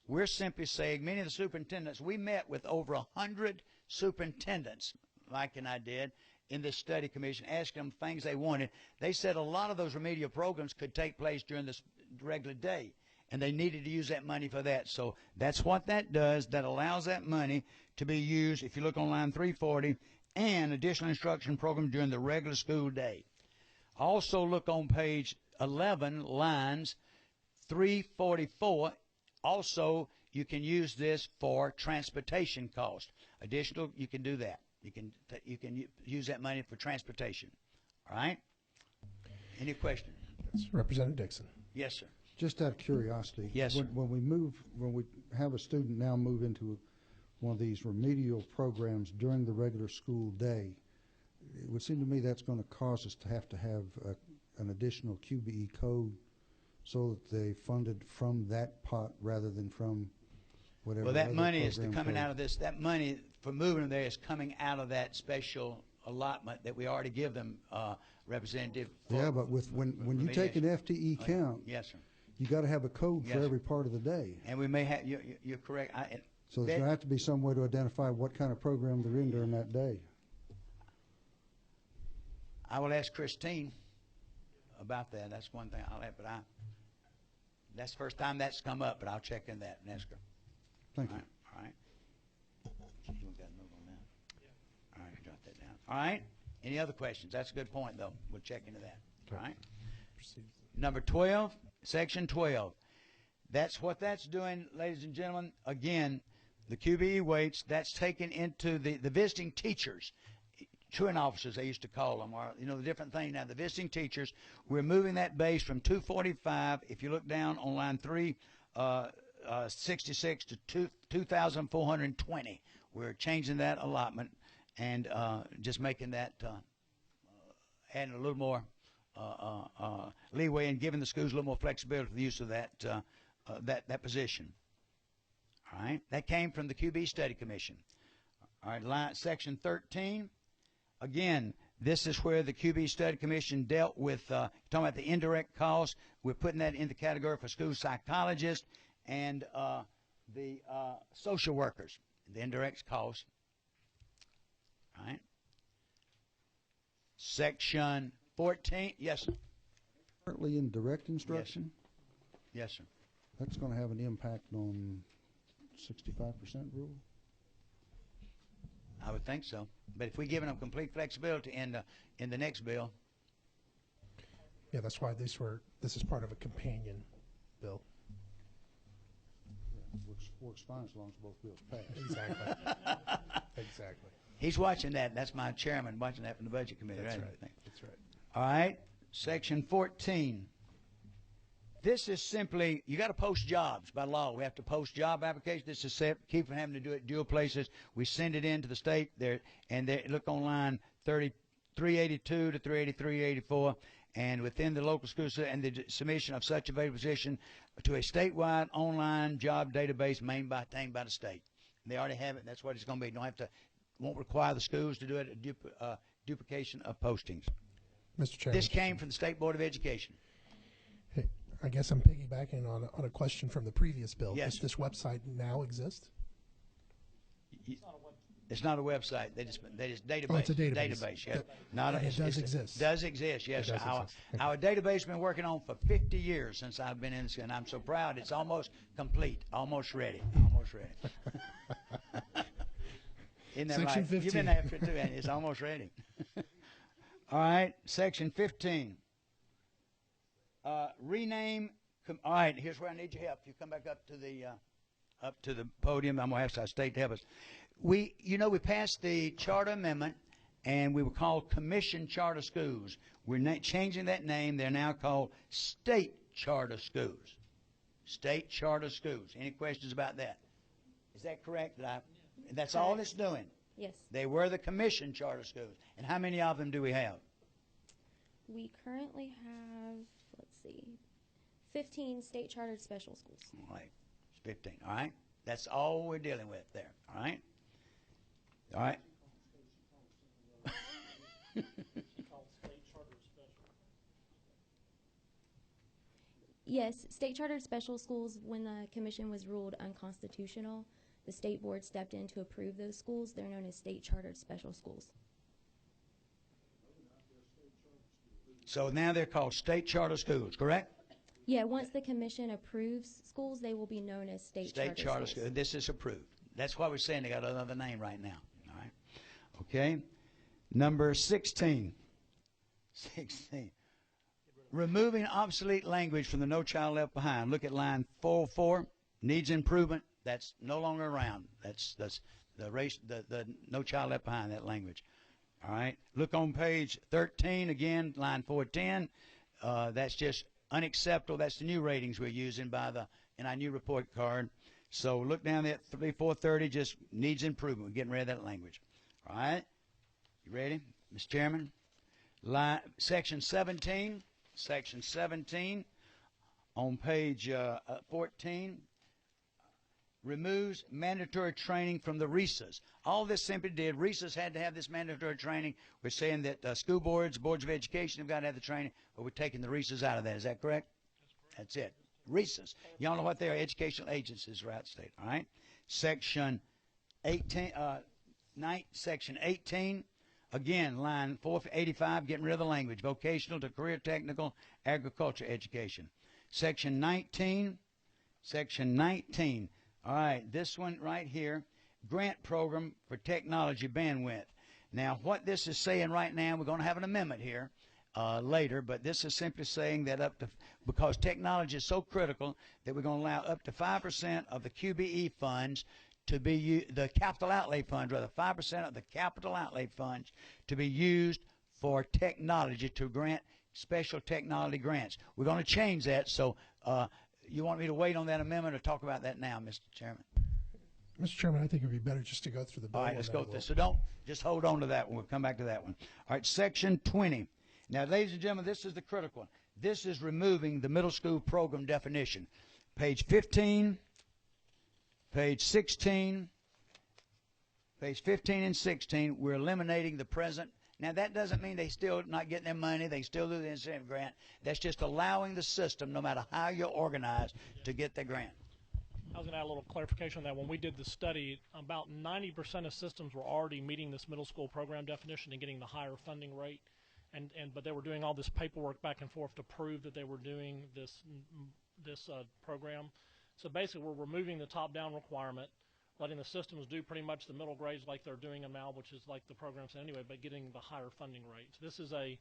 We're simply saying, many of the superintendents, we met with over 100 superintendents, Mike and I did, in this study commission, asking them things they wanted. They said a lot of those remedial programs could take place during this regular day, and they needed to use that money for that. So that's what that does. That allows that money to be used, if you look on line 340, and additional instruction program during the regular school day. Also look on page 11, lines 344. Also, you can use this for transportation cost. Additional, you can do that. You can use that money for transportation. All right? Any questions? Representative Dixon. Yes, sir. Just out of curiosity. Yes, sir. When we have a student now move into one of these remedial programs during the regular school day, it would seem to me that's going to cause us to have an additional QBE code so that they funded from that pot rather than from whatever. Well, that other money is program coming code. out of this. That money for moving them there is coming out of that special allotment that we already give them, Representative. Yeah, but when you take an FTE count, yes, sir. you got to have a code Yes, for sir. every part of the day. And we may have. You're correct. So there's going to have to be some way to identify what kind of program they're in during that day. I will ask Christine about that. That's one thing I'll have, that's the first time that's come up, but I'll check in that and ask her. Thank you. All right. You got to move on that. All right, jot that down. All right. Any other questions? That's a good point, though. We'll check into that. All right. Number 12, section 12. That's what that's doing, ladies and gentlemen. Again, the QBE weights, that's taken into the visiting teachers, truant officers they used to call them, or the different thing. Now the visiting teachers, we're moving that base from 245. If you look down on line 366 to 2,420. We're changing that allotment and just making that adding a little more leeway and giving the schools a little more flexibility for the use of that position. All right, that came from the QB Study Commission. All right, section 13. Again, this is where the QB Study Commission dealt with talking about the indirect costs. We're putting that in the category for school psychologists and the social workers, the indirect costs. All right. Section 14. Yes, sir. Currently in direct instruction? Yes, sir. That's going to have an impact on 65% rule? I would think so. But if we're giving them complete flexibility in the next bill. Yeah, that's why this is part of a companion bill. Yeah, works fine as long as both bills pass. Exactly. Exactly. He's watching that. That's my chairman watching that from the Budget Committee. That's right? right. That's right. All right. Section 14. This is simply, you got to post jobs by law. We have to post job applications. This is set, keep from having to do it dual places. We send it into the state there, and they look on line 382 to 383-84, and within the local school and the submission of such available position to a statewide online job database maintained by the state. And they already have it. That's what it's going to be. You don't have to, won't require the schools to do it. Duplication of postings. Mr. Chairman. This came from the State Board of Education. Hey, I guess I'm piggybacking on a question from the previous bill. Yes. Does this website now exist? It's not a website. They just database. Oh, it's a database. Database, yes. Not it does exist. Does exist, yes. It does exist. Okay. Our database has been working on for 50 years since I've been in this, and I'm so proud. It's almost complete, almost ready, almost ready. Isn't that Section right? 15. You've been after it too, and it's almost ready. All right, Section 15. Rename. All right, here's where I need your help. You come back up to the podium. I'm gonna ask our state to help us. We passed the charter amendment, and we were called Commission Charter Schools. We're changing that name. They're now called State Charter Schools. State Charter Schools. Any questions about that? Is that correct? That's all it's doing. Yes. They were the Commission Charter Schools. And how many of them do we have? We currently have, 15 state chartered special schools. All right. It's 15. All right. That's all we're dealing with there. All right. All right. Yes, state chartered special schools, when the commission was ruled unconstitutional, the state board stepped in to approve those schools. They're known as state chartered special schools. So now they're called State Charter Schools, correct? Yeah, once the commission approves schools, they will be known as state charter schools. This is approved. That's why we're saying they got another name right now. All right. Okay. Number 16. 16. Removing obsolete language from the No Child Left Behind. Look at line 404. Needs improvement. That's no longer around. That's the No Child Left Behind, that language. All right. Look on page 13 again, line 410. That's just unacceptable. That's the new ratings we're using in our new report card. So look down there at 430, just needs improvement. We're getting rid of that language. All right. You ready, Mr. Chairman? Section 17. Section 17 on page 14 removes mandatory training from the RESAs. All this simply did, RESAs had to have this mandatory training. We're saying that school boards of education have got to have the training, but we're taking the RESAs out of that. Is that correct? That's it. RESAs. Y'all know what they are? Educational agencies throughout the state. All right. Section 18. Section 18. Again, line 485, getting rid of the language. Vocational to career technical agriculture education. Section 19. Section 19. All right, this one right here, grant program for technology bandwidth. Now, what this is saying right now, we're going to have an amendment here. later, but this is simply saying that because technology is so critical that we're going to allow up to 5% of the QBE funds to be the capital outlay funds, rather 5% of the capital outlay funds to be used for technology to grant special technology grants. We're going to change that, so you want me to wait on that amendment or talk about that now, Mr. Chairman? Mr. Chairman, I think it would be better just to go through the bill. All right, let's go through. So don't just hold on to that one. We'll come back to that one. All right, Section 20. Now, ladies and gentlemen, this is the critical one. This is removing the middle school program definition. Page 15, page 16, page 15 and 16, we're eliminating the present. Now, that doesn't mean they still not getting their money. They still do the incentive grant. That's just allowing the system, no matter how you're organized, to get the grant. I was going to add a little clarification on that. When we did the study, about 90% of systems were already meeting this middle school program definition and getting the higher funding rate. But they were doing all this paperwork back and forth to prove that they were doing this program. So basically, we're removing the top-down requirement, letting the systems do pretty much the middle grades like they're doing them now, which is like the programs anyway, but getting the higher funding rate. So this is a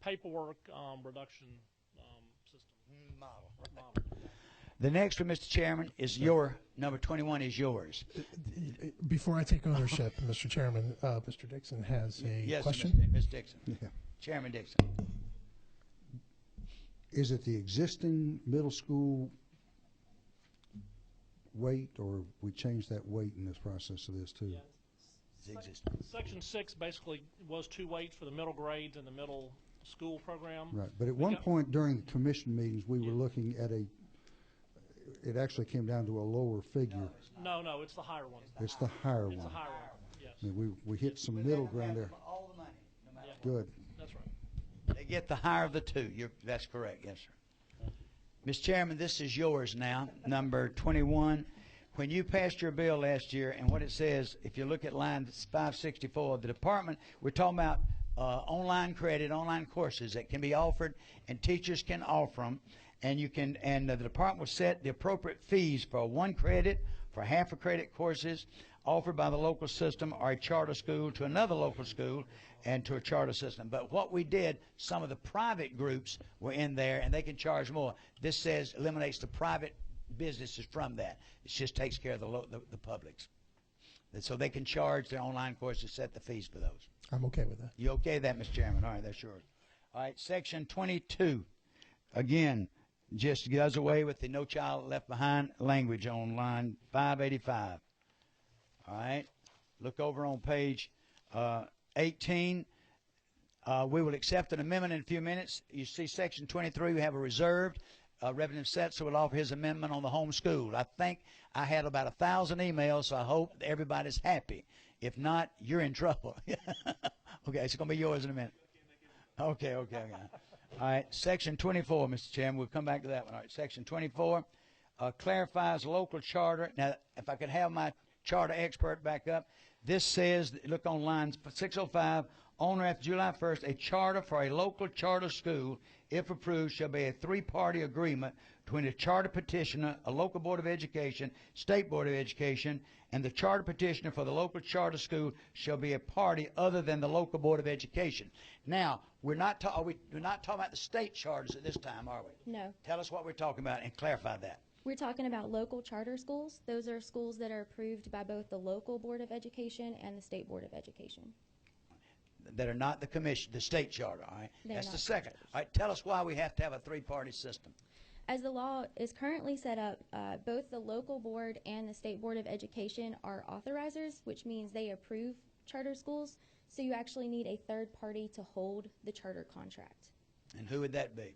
paperwork reduction system model. The next one, Mr. Chairman, is your number 21 is yours. Before I take ownership, Mr. Chairman, Mr. Dixon has a question. Yes, Ms. Dixon. Yeah. Chairman Dixon. Is it the existing middle school weight, or we change that weight in this process of this too? Yeah. Section 6 basically was 2 weights for the middle grades and the middle school program. Right, but at one point during the commission meetings, we were looking at it actually came down to a lower figure. No, it's the higher one. It's the higher one. It's the higher one, yes. I mean, we hit some middle ground there. All the money, no matter Good. That's right. They get the higher of the two. That's correct, yes, sir. Mr. Chairman, this is yours now, number 21. When you passed your bill last year, and what it says, if you look at line 564, the department, we're talking about online credit, online courses that can be offered, and teachers can offer them, and the department will set the appropriate fees for 1 credit, for half a credit courses offered by the local system or a charter school to another local school and to a charter system. But what we did, some of the private groups were in there, and they can charge more. This says eliminates the private businesses from that. It just takes care of the publics. And so they can charge their online courses, set the fees for those. I'm okay with that. You okay with that, Mr. Chairman? All right, that's yours. All right, Section 22. Again, just does away with the No Child Left Behind language on line 585. All right, look over on page 18. We will accept an amendment in a few minutes. You see Section 23, we have a reserved. Reverend Setzer will offer his amendment on the home school. I think I had about 1,000 emails, so I hope everybody's happy. If not, you're in trouble. Okay, it's going to be yours in a minute. Okay. All right, Section 24, Mr. Chairman. We'll come back to that one. All right, Section 24 clarifies local charter. Now, if I could have my charter expert back up. This says, look on line 605, on or after July 1st, a charter for a local charter school, if approved, shall be a 3-party agreement between a charter petitioner, a local board of education, state board of education, and the charter petitioner for the local charter school shall be a party other than the local board of education. Now, we're not talking about the state charters at this time, are we? No. Tell us what we're talking about and clarify that. We're talking about local charter schools. Those are schools that are approved by both the local board of education and the state board of education. That are not the commission, the state charter, all right? That's the second. Charters. All right, tell us why we have to have a 3-party system. As the law is currently set up, both the local board and the state board of education are authorizers, which means they approve charter schools. So you actually need a third party to hold the charter contract. And who would that be?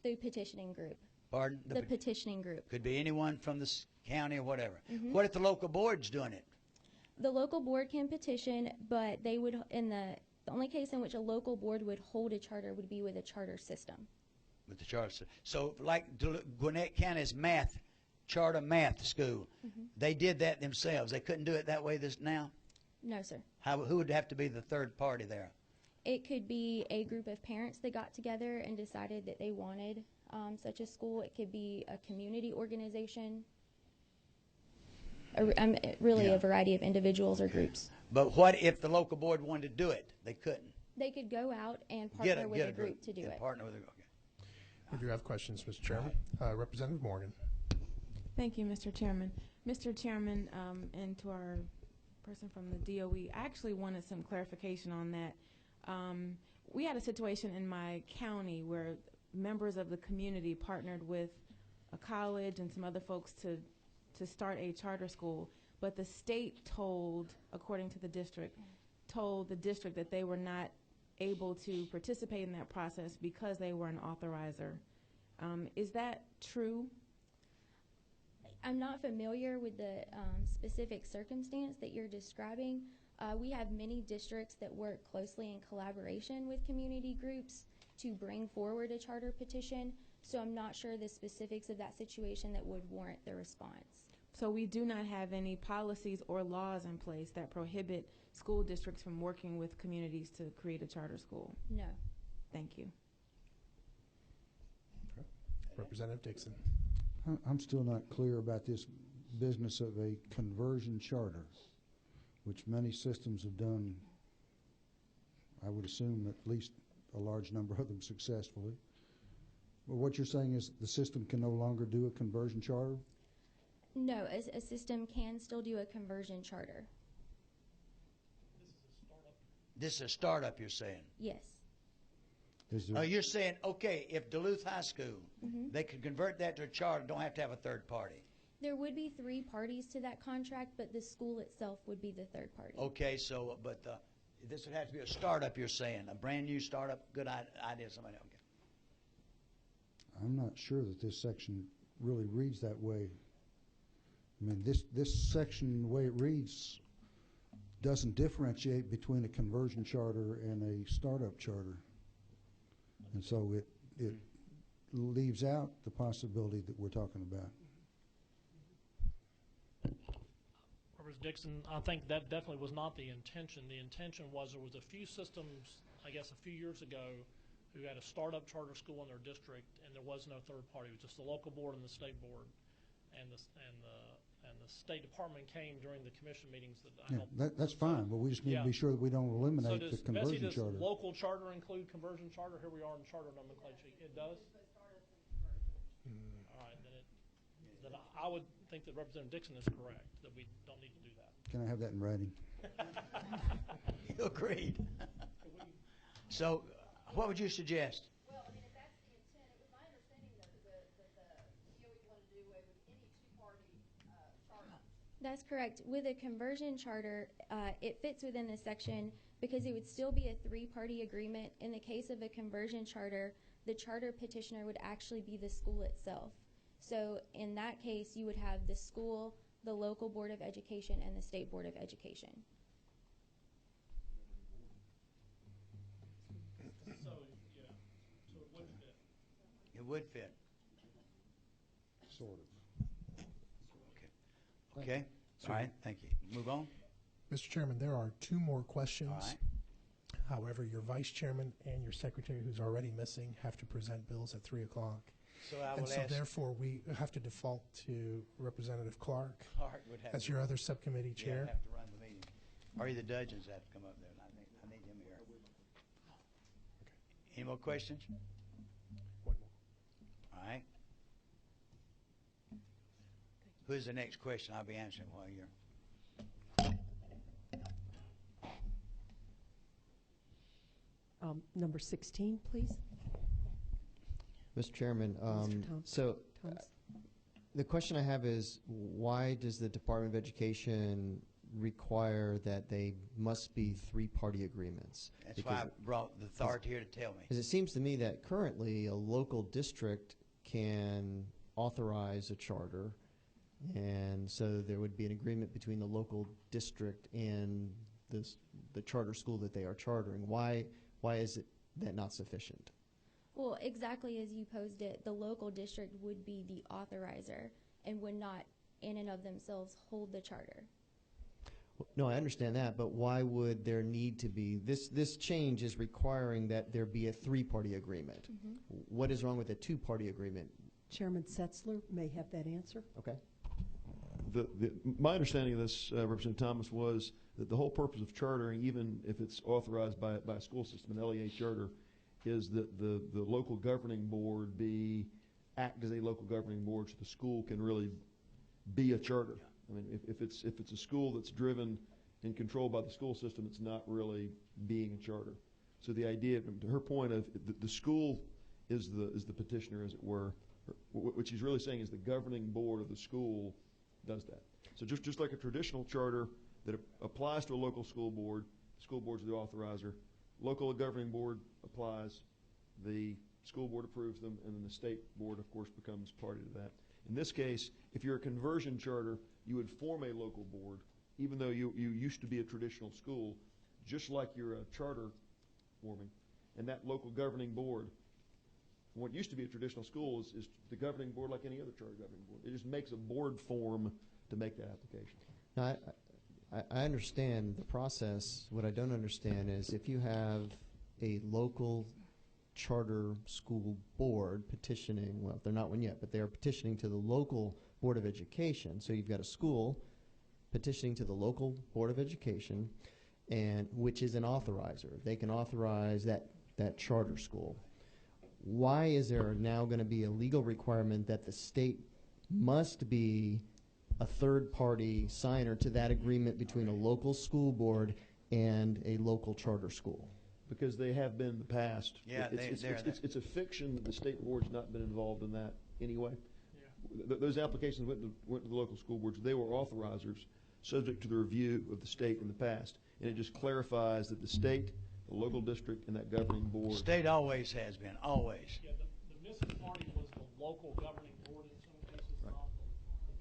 The petitioning group. Pardon? The petitioning group. Could be anyone from the county or whatever. Mm-hmm. What if the local board's doing it? The local board can petition, but they would, in the only case in which a local board would hold a charter would be with a charter system. With the charter system. So like Gwinnett County's charter math school, they did that themselves. They couldn't do it that way now? No, sir. Who would have to be the third party there? It could be a group of parents that got together and decided that they wanted such a school. It could be a community organization. A variety of individuals or groups. But what if the local board wanted to do it? They couldn't. They could go out and Get partner with a group to do Yeah, it. partner with a group. Okay. We do have questions, Mr. Chairman. Representative Morgan. Thank you, Mr. Chairman. Mr. Chairman, and to our person from the DOE, I actually wanted some clarification on that. We had a situation in my county where members of the community partnered with a college and some other folks to start a charter school, but the state told, according to the district, that they were not able to participate in that process because they were an authorizer. Is that true? I'm not familiar with the specific circumstance that you're describing. We have many districts that work closely in collaboration with community groups to bring forward a charter petition, so I'm not sure the specifics of that situation that would warrant the response. So we do not have any policies or laws in place that prohibit school districts from working with communities to create a charter school? No. Thank you. Okay. Representative Dixon. I'm still not clear about this business of a conversion charter, which many systems have done, I would assume at least a large number of them successfully. Well, what you're saying is the system can no longer do a conversion charter? No, a system can still do a conversion charter. This is a startup, you're saying? Yes. You're saying, okay, if Duluth High School, they could convert that to a charter, don't have to have a third party. There would be 3 parties to that contract, but the school itself would be the third party. Okay, so, but this would have to be a startup, you're saying, a brand new startup, good idea, somebody, okay. I'm not sure that this section really reads that way. I mean, this section, the way it reads, doesn't differentiate between a conversion charter and a startup charter. And so it leaves out the possibility that we're talking about. Representative Dixon, I think that definitely was not the intention. The intention was there was a few systems, I guess a few years ago, who had a startup charter school in their district, and there was no third party. It was just the local board and the state board, and the State Department came during the commission meetings that I helped. That's fine, but we just need to be sure that we don't eliminate the conversion Bessie, charter. does local charter include conversion charter? Here we are in charter nomenclature. It does? All right, then I would think that Representative Dixon is correct, that we don't need to do that. Can I have that in writing? You agreed. So, what would you suggest? Well, I mean, if that's the intent, it was my understanding that the DOE wanted to do away with any two-party charter. That's correct. With a conversion charter, it fits within this section because it would still be a 3-party agreement. In the case of a conversion charter, the charter petitioner would actually be the school itself. So in that case, you would have the school, the local board of education, and the state board of education. So, yeah, so it would fit. It would fit. Sort of. Okay. All right, thank you. Move on. Mr. Chairman, there are 2 more questions. All right. However, your vice chairman and your secretary, who's already missing, have to present bills at 3 o'clock. So I will And so ask, therefore, we have to default to Representative Clark Clark would have as to, your other subcommittee yeah, chair. have to run the meeting. Or either Dudgeons have to come up there, and I need him here. Any more questions? One more. All right. Who's the next question? I'll be answering while you're. Number 16, please. Mr. Chairman, so the question I have is, why does the Department of Education require that they must be 3-party agreements? That's why I brought the authority here to tell me. Because it seems to me that currently a local district can authorize a charter, and so there would be an agreement between the local district and the charter school that they are chartering. Why is that not sufficient? Well, exactly as you posed it, the local district would be the authorizer and would not in and of themselves hold the charter. No, I understand that, but why would there need to be, this change is requiring that there be a 3-party agreement. What is wrong with a 2-party agreement? Chairman Setzler may have that answer. Okay. My understanding of this, Representative Thomas, was that the whole purpose of chartering, even if it's authorized by a school system, an LEA charter, is that the local governing board act as a local governing board, so the school can really be a charter. I mean, if it's a school that's driven and controlled by the school system, it's not really being a charter. So the idea, to her point of the school is the petitioner, as it were. What she's really saying is the governing board of the school does that. So just like a traditional charter that applies to a local school board, the school board's the authorizer. Local governing board applies, the school board approves them, and then the state board, of course, becomes party to that. In this case, if you're a conversion charter, you would form a local board, even though you used to be a traditional school, just like you're a charter forming. And that local governing board, what used to be a traditional school, is the governing board like any other charter governing board. It just makes a board form to make that application. Now, I understand the process. What I don't understand is if you have a local charter school board petitioning, well, they're not one yet, but they are petitioning to the local Board of Education. So you've got a school petitioning to the local Board of Education, and which is an authorizer. They can authorize that charter school. Why is there now going to be a legal requirement that the state must be a third-party signer to that agreement between a local school board and a local charter school? Because they have been in the past. Yeah, it's a fiction that the state board's not been involved in that anyway. Yeah. Those applications went to the local school boards. They were authorizers subject to the review of the state in the past. And it just clarifies that the state, the local district, and that governing board. State always has been, always. Yeah, the missing party was the local governing board in some cases. Right.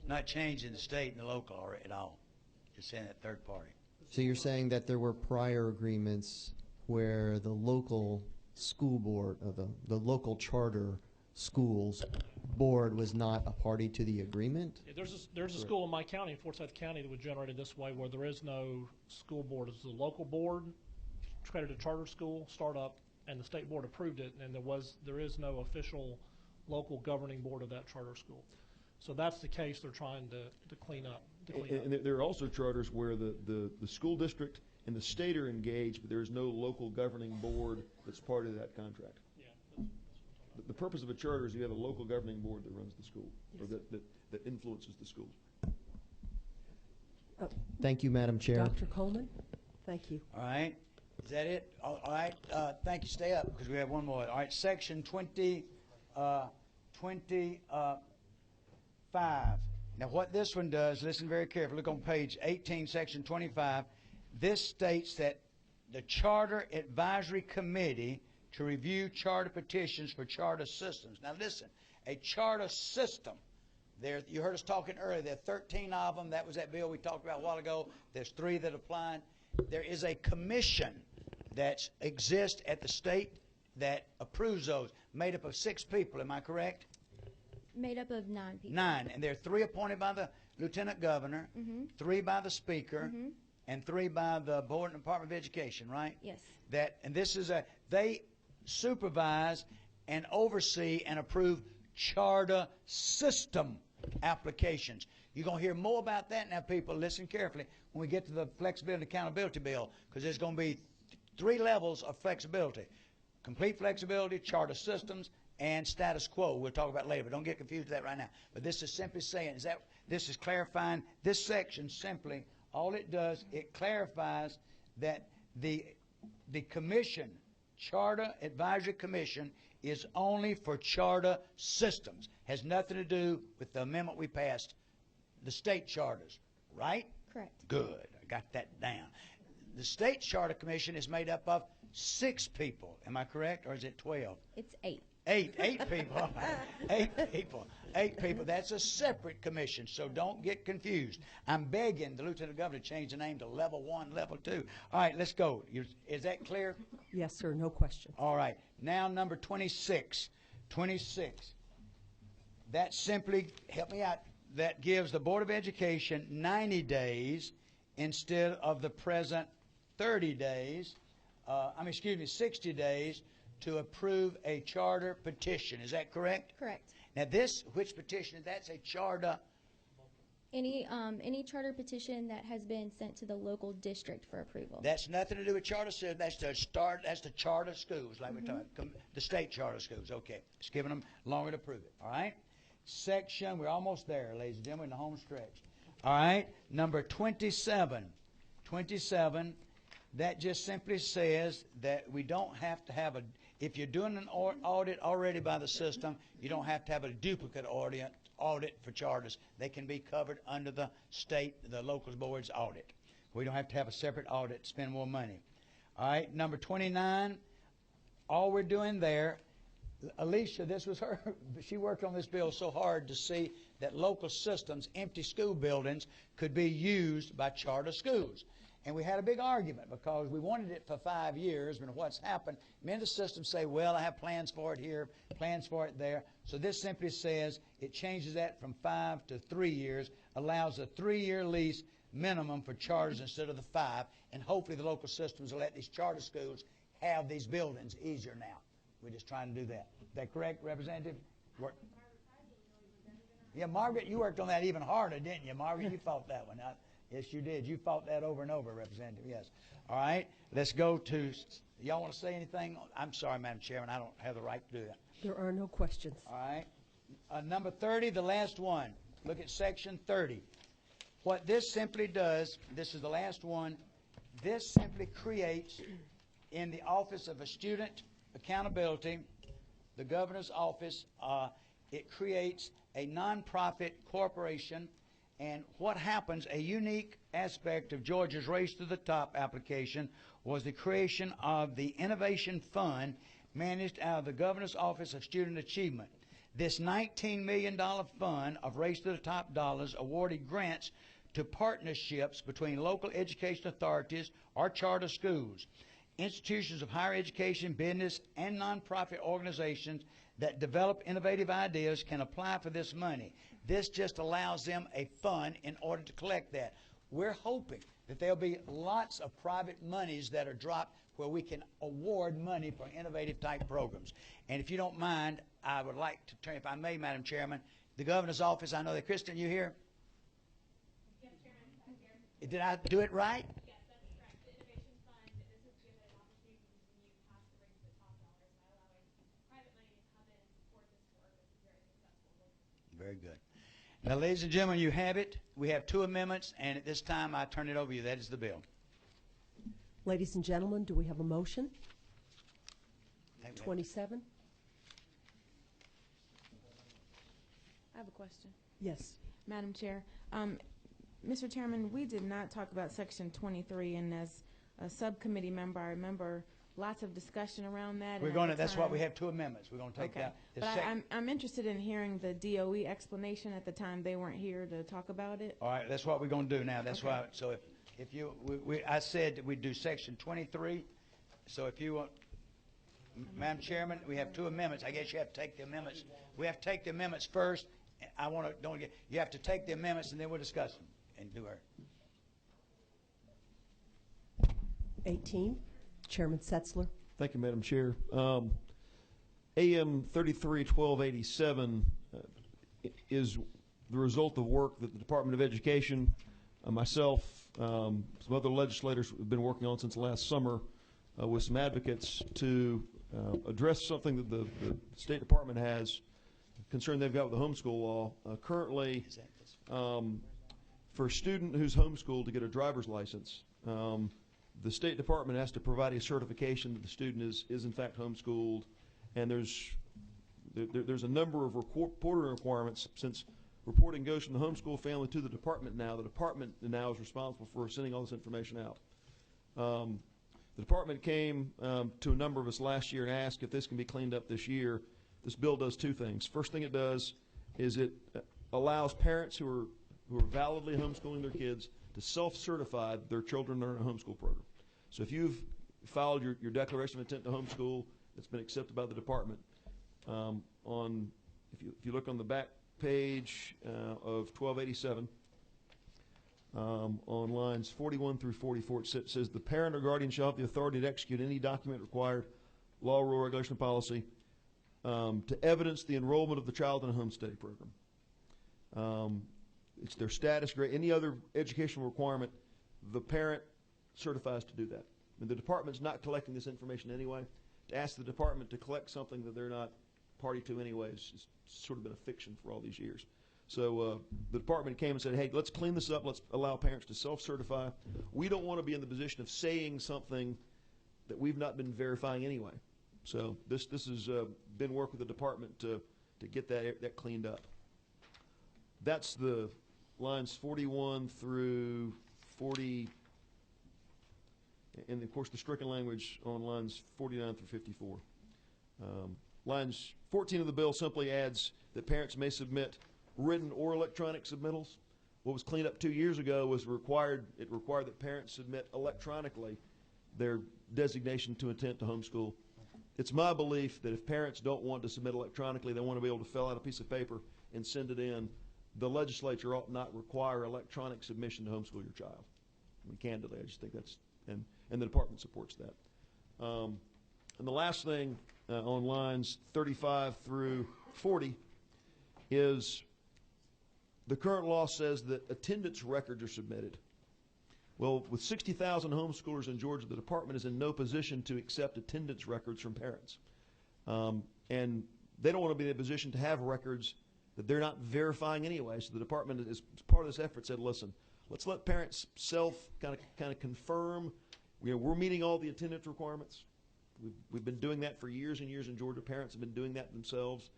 Not changing the state and the local at all. Just saying that third party. So you're saying that there were prior agreements where the local school board, or the local charter schools board was not a party to the agreement? Yeah, there's a school in my county, in Forsyth County, that was generated this way, where there is no school board. It's the local board, accredited charter school, startup, and the state board approved it, and there is no official local governing board of that charter school. So that's the case they're trying to clean up. And there are also charters where the school district and the state are engaged, but there is no local governing board that's part of that contract. Yeah, The purpose of a charter is you have a local governing board that runs the school, or that influences the schools. Thank you, Madam Chair. Dr. Coleman, thank you. All right. Is that it? All right. Thank you. Stay up because we have one more. All right. Section 25. Now, what this one does, listen very carefully. Look on page 18, section 25. This states that the Charter Advisory Committee to review charter petitions for charter systems. Now, listen, a charter system. You heard us talking earlier. There are 13 of them. That was that bill we talked about a while ago. There's 3 that applied. There is a commission that exists at the state that approves those, made up of 6 people. Am I correct? Made up of 9 people. 9, and there are 3 appointed by the Lieutenant Governor, 3 by the Speaker, and 3 by the Board and Department of Education, right? Yes. They supervise and oversee and approve charter system applications. You're going to hear more about that now, people. Listen carefully when we get to the Flexibility and Accountability Bill, because there's going to be 3 levels of flexibility. Complete flexibility, charter systems, and status quo. We'll talk about later, but don't get confused with that right now. But this is simply saying, this is clarifying, this section simply, all it does, it clarifies that the commission, Charter Advisory Commission, is only for charter systems. Has nothing to do with the amendment we passed, the state charters, right? Correct. Good. I got that down. The State Charter Commission is made up of 6 people. Am I correct? Or is it 12? It's 8. 8 people. 8 people. That's a separate commission, so don't get confused. I'm begging the Lieutenant Governor to change the name to Level 1, Level 2. All right, let's go. Is that clear? Yes, sir, no question. All right. Now number 26. 26. That simply, help me out, that gives the Board of Education 90 days instead of the present 30 days, 60 days to approve a charter petition. Is that correct? Correct. Now which petition? That's a charter Any charter petition that has been sent to the local district for approval. That's nothing to do with charter schools. That's the charter schools, like we're talking about, the state charter schools. Okay, it's giving them longer to prove it. All right. Section, we're almost there, ladies and gentlemen, in the home stretch. All right, number 27. 27, that just simply says that we don't have to have if you're doing an audit already by the system, you don't have to have a duplicate audit for charters. They can be covered under the local board's audit. We don't have to have a separate audit to spend more money. All right, number 29, all we're doing there, Alicia, this was her, she worked on this bill so hard to see that local systems, empty school buildings, could be used by charter schools. And we had a big argument because we wanted it for 5 years, but what's happened, many of the systems say, well, I have plans for it here, plans for it there. So this simply says it changes that from 5 to 3 years, allows a 3-year lease minimum for charters instead of the 5, and hopefully the local systems will let these charter schools have these buildings easier now. We're just trying to do that. Is that correct, Representative? Yeah, Margaret, you worked on that even harder, didn't you? Margaret, you fought that one. Yes, you did. You fought that over and over, Representative, yes. All right, let's go to, y'all want to say anything? I'm sorry, Madam Chairman, I don't have the right to do that. There are no questions. All right. Number 30, the last one. Look at section 30. What this simply does, this is the last one, this simply creates in the Office of a Student Accountability, the governor's office, it creates a nonprofit corporation. And what happens, a unique aspect of Georgia's Race to the Top application was the creation of the Innovation Fund managed out of the Governor's Office of Student Achievement. This $19 million fund of Race to the Top dollars awarded grants to partnerships between local education authorities or charter schools, institutions of higher education, business, and nonprofit organizations that develop innovative ideas can apply for this money. This just allows them a fund in order to collect that. We're hoping that there'll be lots of private monies that are dropped where we can award money for innovative type programs. And if you don't mind, I would like to turn, if I may, Madam Chairman, the governor's office, I know that, Kristen, you here? Yes, Chairman, I'm here. Did I do it right? Yes, that's correct. The Innovation Fund, this is given an opportunity to continue past the Race to the Top dollars by allowing private money to come in and support this work. This is very successful. Very good. Now, ladies and gentlemen, you have it. We have 2 amendments, and at this time, I turn it over to you. That is the bill. Ladies and gentlemen, do we have a motion? 27? I have a question. Yes. Madam Chair, Mr. Chairman, we did not talk about Section 23, and as a subcommittee member, I remember lots of discussion around that. We're going to, that's why we have 2 amendments. We're going to take that. But I'm interested in hearing the DOE explanation. At the time, they weren't here to talk about it. All right, that's what we're going to do now. That's why, so if you, I said that we'd do Section 23, so if you want, Madam Chairman, we have 2 amendments. I guess you have to take the amendments. We have to take the amendments first. I want to, don't get, you have to take the amendments and then we'll discuss them and do our. 18, Chairman Setzler. Thank you, Madam Chair. AM 33-1287 is the result of work that the Department of Education, myself, some other legislators have been working on since last summer with some advocates to address something that the State Department has concern they've got with the homeschool law. Currently, for a student who's homeschooled to get a driver's license, the State Department has to provide a certification that the student is in fact homeschooled, and there's a number of reporting requirements. Since reporting goes from the homeschool family to the department now, the department now is responsible for sending all this information out. The department came to a number of us last year and asked if this can be cleaned up this year. This bill does 2 things. First thing it does is it allows parents who are validly homeschooling their kids to self-certify that their children are in a homeschool program. So if you've filed your declaration of intent to homeschool, it's been accepted by the department. If you look on the back page of 1287, on lines 41 through 44, it says the parent or guardian shall have the authority to execute any document required, law, rule, regulation, policy, to evidence the enrollment of the child in a home study program. It's their status grade, any other educational requirement, the parent certifies to do that. And the department's not collecting this information anyway. To ask the department to collect something that they're not party to anyways has sort of been a fiction for all these years. So the department came and said, hey, let's clean this up. Let's allow parents to self-certify. We don't want to be in the position of saying something that we've not been verifying anyway. So this has been work with the department to get that cleaned up. That's the lines 41 through 40, and of course the stricken language on lines 49 through 54. Lines 14 of the bill simply adds that parents may submit written or electronic submittals. What was cleaned up 2 years ago was it required that parents submit electronically their designation to intent to homeschool. It's my belief that if parents don't want to submit electronically, they want to be able to fill out a piece of paper and send it in. The legislature ought not require electronic submission to homeschool your child. I mean, candidly, I just think that's, and the department supports that. And the last thing on lines 35 through 40 is the current law says that attendance records are submitted. Well, with 60,000 homeschoolers in Georgia, the department is in no position to accept attendance records from parents. And they don't want to be in a position to have records that they're not verifying anyway. So the department, as part of this effort, said, listen, let's let parents kind of confirm. We're meeting all the attendance requirements. We've been doing that for years and years in Georgia. Parents have been doing that themselves.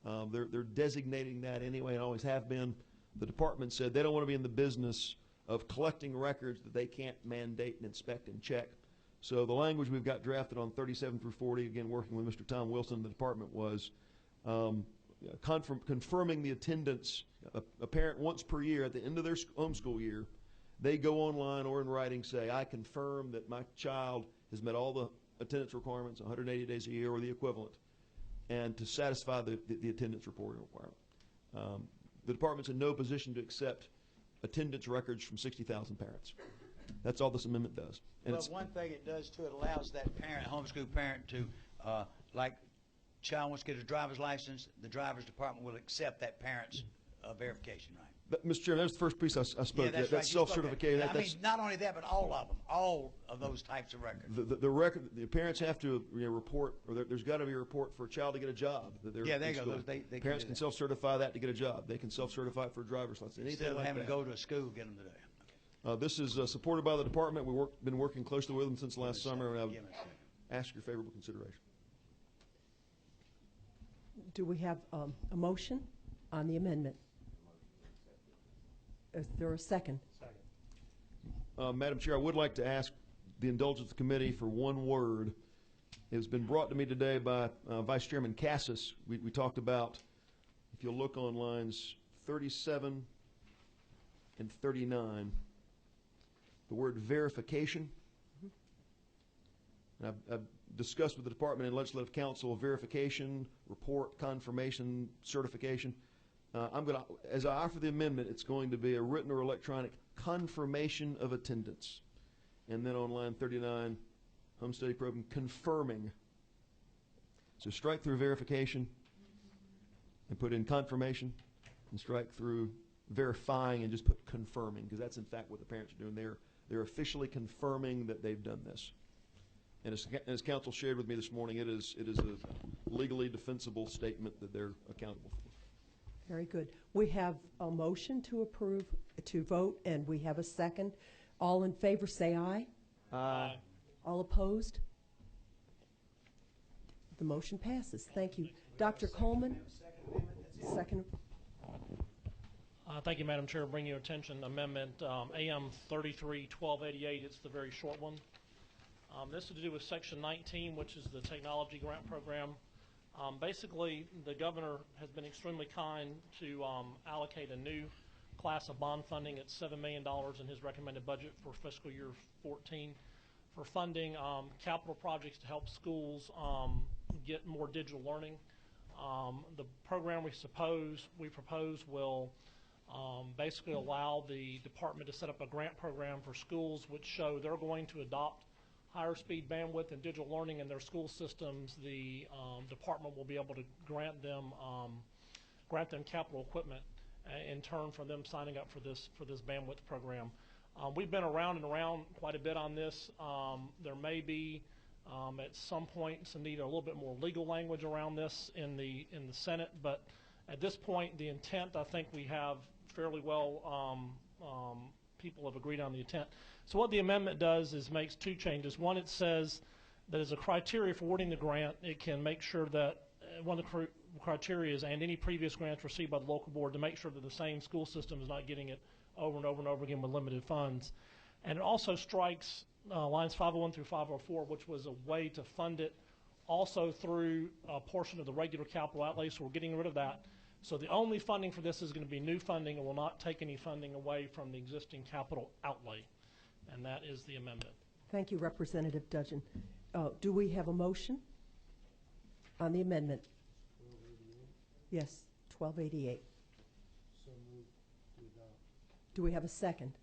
They're designating that anyway and always have been. The department said they don't want to be in the business of collecting records that they can't mandate and inspect and check. So the language we've got drafted on 37 through 40, again working with Mr. Tom Wilson, the department, was confirming the attendance. A parent once per year at the end of their homeschool year, they go online or in writing say, I confirm that my child has met all the attendance requirements 180 days a year or the equivalent, and to satisfy the attendance reporting requirement. The department's in no position to accept attendance records from 60,000 parents. That's all this amendment does. And well, one thing it does too, it allows that parent, homeschool parent, to, like, child wants to get a driver's license, the driver's department will accept that parent's verification, right? But, Mr. Chairman, that was the first piece I spoke. Yeah, that's that's right. self-certification. I mean, not only that, but all of them, all of those types of records. The parents have to report, or there's got to be a report for a child to get a job. Yeah, there you go. They parents can self-certify that to get a job. They can self-certify for a driver's license. Instead of having to go to a school, get them today. This is supported by the department. We've been working closely with them since last summer, and I would ask your favorable consideration. Do we have a motion on the amendment? Is there a second? Second. Madam Chair, I would like to ask the indulgence of the committee for one word. It has been brought to me today by Vice Chairman Cassis. We talked about, if you'll look on lines 37 and 39, the word verification. And I've discussed with the department and legislative council verification, report, confirmation, certification. I'm going to, as I offer the amendment, it's going to be a written or electronic confirmation of attendance. And then on line 39, home study program, confirming. So strike through verification and put in confirmation, and strike through verifying and just put confirming, because that's in fact what the parents are doing. They're officially confirming that they've done this. And as counsel shared with me this morning, it is a legally defensible statement that they're accountable for. Very good. We have a motion to approve, to vote, and we have a second. All in favor say aye. Aye. All opposed? The motion passes. Thank you. Dr. Coleman? Second. Thank you, Madam Chair. Bring your attention amendment AM 33-1288. It's the very short one. This is to do with Section 19, which is the technology grant program. Basically, the governor has been extremely kind to allocate a new class of bond funding at $7 million in his recommended budget for fiscal year 14 for funding capital projects to help schools get more digital learning. The program we propose will basically allow the department to set up a grant program for schools which show they're going to adopt higher speed bandwidth and digital learning in their school systems. The department will be able to grant them capital equipment in turn for them signing up for this bandwidth program. We've been around and around quite a bit on this. There may be at some point some need a little bit more legal language around this in the Senate, but at this point the intent, I think we have fairly well, people have agreed on the intent. So what the amendment does is makes two changes. One, it says that as a criteria for awarding the grant, it can make sure that one of the criteria is, and any previous grants received by the local board, to make sure that the same school system is not getting it over and over and over again with limited funds. And it also strikes lines 501 through 504, which was a way to fund it also through a portion of the regular capital outlay, so we're getting rid of that. So the only funding for this is going to be new funding and will not take any funding away from the existing capital outlay. And that is the amendment. Thank you, Representative Dudgeon. Do we have a motion on the amendment? Yes, 1288. So moved to adopt. Do we have a second?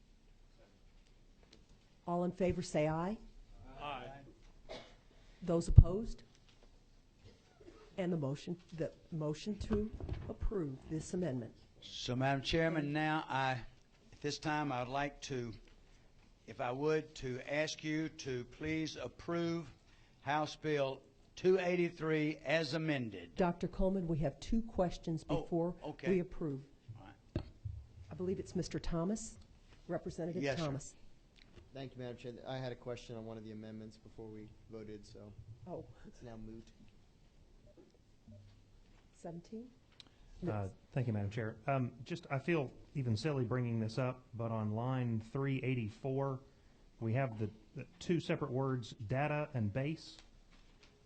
All in favor say aye. Aye. Those opposed? And the motion to approve this amendment. So, Madam Chairman, now at this time I would like to, if I would, to ask you to please approve House Bill 283 as amended. Dr. Coleman, we have two questions before we approve. All right. I believe it's Mr. Thomas, Representative Yes, sir. Thomas. Thank you, Madam Chair. I had a question on one of the amendments before we voted, so it's now moot. 17? Thank you, Madam Chair. I feel even silly bringing this up, but on line 384, we have the two separate words, data and base.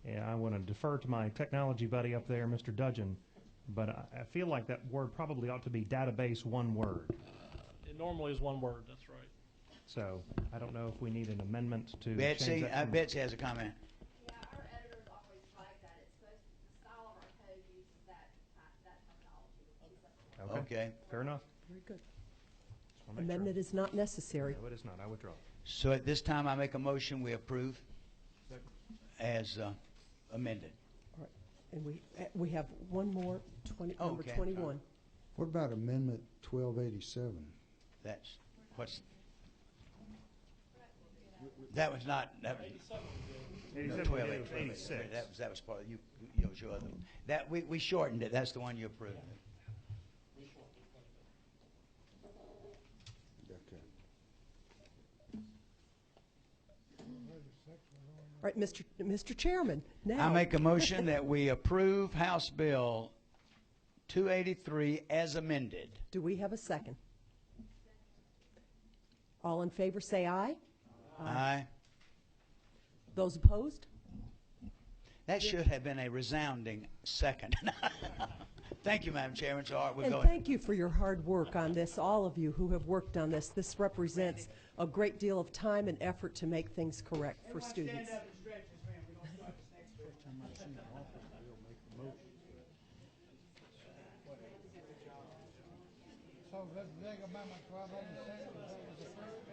And I want to defer to my technology buddy up there, Mr. Dudgeon, but I feel like that word probably ought to be database, one word. It normally is one word, that's right. So I don't know if we need an amendment to change Betsy, that. Betsy has a comment. Yeah, our editors always flag that. It's supposed to, the style of our code uses that terminology. Okay. Fair enough. Very good. Just wanna make sure. Amendment is not necessary. No, it is not. I withdraw. So at this time I make a motion we approve as amended. All right. And we have one more, number 21. What about Amendment 1287? That's what's. That was not. That was, 87 86. 86. That was part of you was your other one. That we shortened it. That's the one you approved. Okay. All right, Mr. Chairman, now. I make a motion that we approve House Bill 283 as amended. Do we have a second? All in favor say aye. Aye. Those opposed? That should have been a resounding second. Thank you, Madam Chairman. So, all right, we're And going. thank you for your hard work on this, all of you who have worked on this. This represents a great deal of time and effort to make things correct for students. So let's take Amendment 1286, that was approved.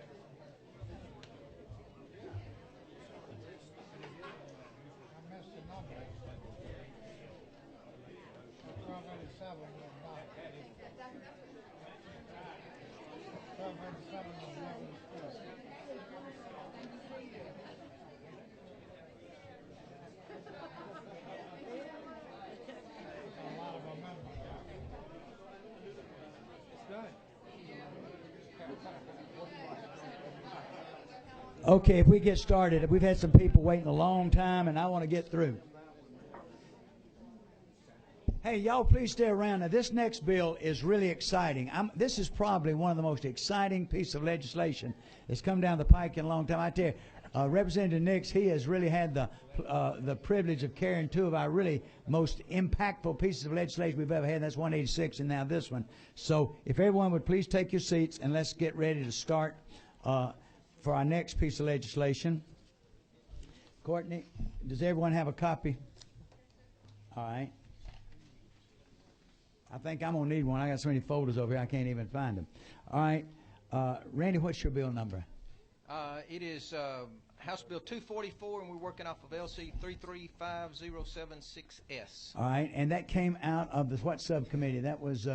I missed the number. 1287 was not. 1287 was never discussed. A lot of amendments. Okay, if we get started, we've had some people waiting a long time, and I want to get through. Hey, y'all, please stay around. Now, this next bill is really exciting. This is probably one of the most exciting pieces of legislation that's come down the pike in a long time. I tell you, Representative Nix, he has really had the privilege of carrying two of our really most impactful pieces of legislation we've ever had. That's 186 and now this one. So if everyone would please take your seats and let's get ready to start for our next piece of legislation. Courtney, does everyone have a copy? All right. I think I'm going to need one. I got so many folders over here I can't even find them. All right. Randy, what's your bill number? It is House Bill 244, and we're working off of LC 335076S. All right. And that came out of the what subcommittee? That was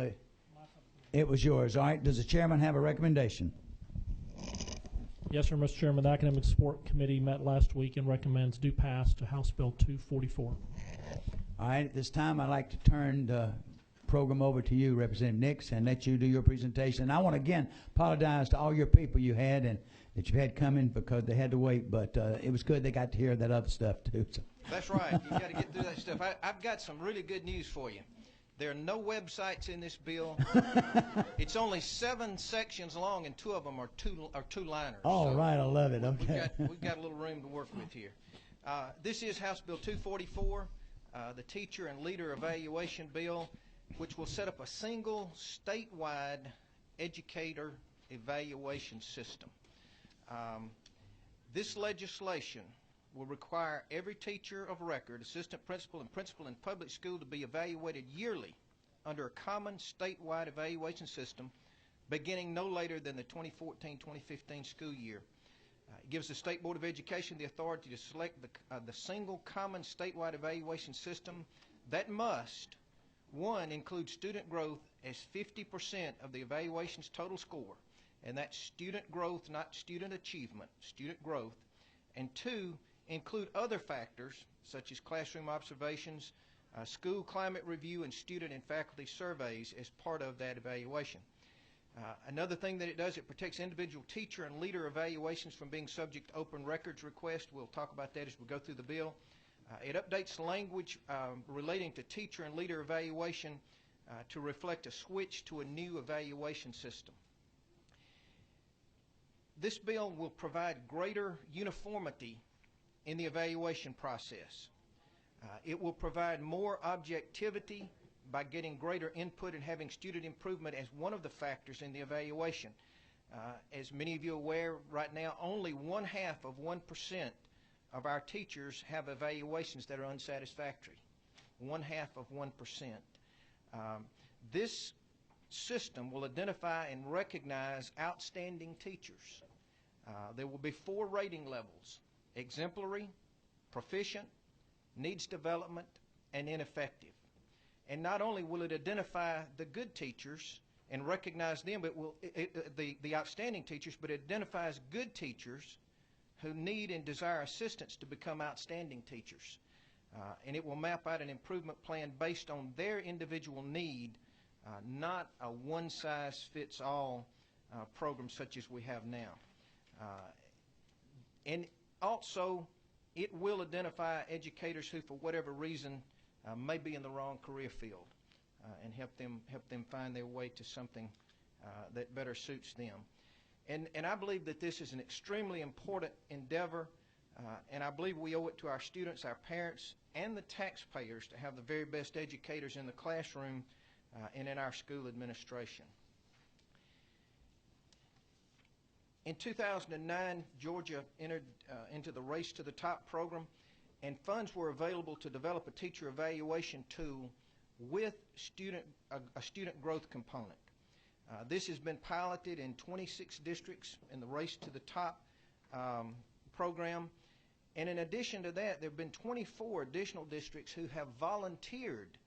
It was yours. All right. Does the chairman have a recommendation? Yes, sir, Mr. Chairman. The Academic Support Committee met last week and recommends do pass to House Bill 244. All right. At this time, I'd like to turn the program over to you, Representative Nix, and let you do your presentation. And I want to again apologize to all your people you had and that you've had coming because they had to wait, but it was good they got to hear that other stuff too. So. That's right. You've got to get through that stuff. I've got some really good news for you. There are no websites in this bill. It's only 7 sections long, and 2 of them are two-liners. All so right, I love it. Okay. We've got a little room to work with here. This is House Bill 244, the Teacher and Leader Evaluation Bill, which will set up a single statewide educator evaluation system. This legislation will require every teacher of record, assistant principal, and principal in public school to be evaluated yearly under a common statewide evaluation system beginning no later than the 2014-2015 school year. It gives the State Board of Education the authority to select the single common statewide evaluation system that must, 1, include student growth as 50% of the evaluation's total score, and that's student growth, not student achievement, student growth, and 2, include other factors such as classroom observations, school climate review, and student and faculty surveys as part of that evaluation. Another thing that it does, it protects individual teacher and leader evaluations from being subject to open records request. We'll talk about that as we go through the bill. It updates language relating to teacher and leader evaluation to reflect a switch to a new evaluation system. This bill will provide greater uniformity in the evaluation process. It will provide more objectivity by getting greater input and having student improvement as one of the factors in the evaluation. As many of you are aware, right now only 0.5% of our teachers have evaluations that are unsatisfactory. 0.5%. This system will identify and recognize outstanding teachers. There will be 4 rating levels: exemplary, proficient, needs development, and ineffective. And not only will it identify the good teachers and recognize them, but will the outstanding teachers, but it identifies good teachers who need and desire assistance to become outstanding teachers. And it will map out an improvement plan based on their individual need, not a one-size-fits-all program such as we have now. And also, it will identify educators who, for whatever reason, may be in the wrong career field and help them find their way to something that better suits them. And I believe that this is an extremely important endeavor, and I believe we owe it to our students, our parents, and the taxpayers to have the very best educators in the classroom and in our school administration. In 2009, Georgia entered into the Race to the Top program, and funds were available to develop a teacher evaluation tool with a student growth component. This has been piloted in 26 districts in the Race to the Top program, and in addition to that, there have been 24 additional districts who have volunteered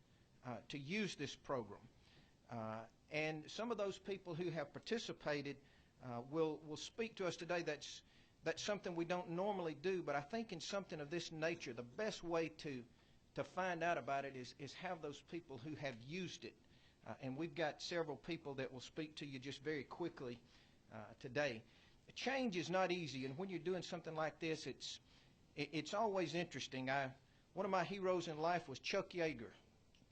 to use this program. And some of those people who have participated will speak to us today. That's something we don't normally do, but I think in something of this nature, the best way to find out about it is have those people who have used it. And we've got several people that will speak to you just very quickly today. Change is not easy, and when you're doing something like this, it's always interesting. One of my heroes in life was Chuck Yeager.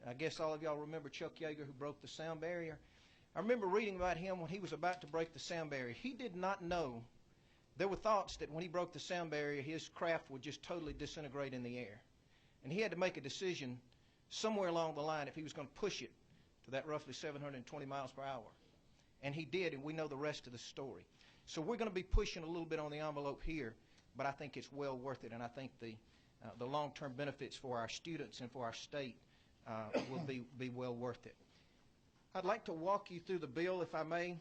I guess all of y'all remember Chuck Yeager, who broke the sound barrier. I remember reading about him when he was about to break the sound barrier. He did not know. There were thoughts that when he broke the sound barrier, his craft would just totally disintegrate in the air. And he had to make a decision somewhere along the line if he was going to push it to that roughly 720 miles per hour. And he did, and we know the rest of the story. So we're going to be pushing a little bit on the envelope here, but I think it's well worth it, and I think the long-term benefits for our students and for our state will be well worth it. I'd like to walk you through the bill, if I may.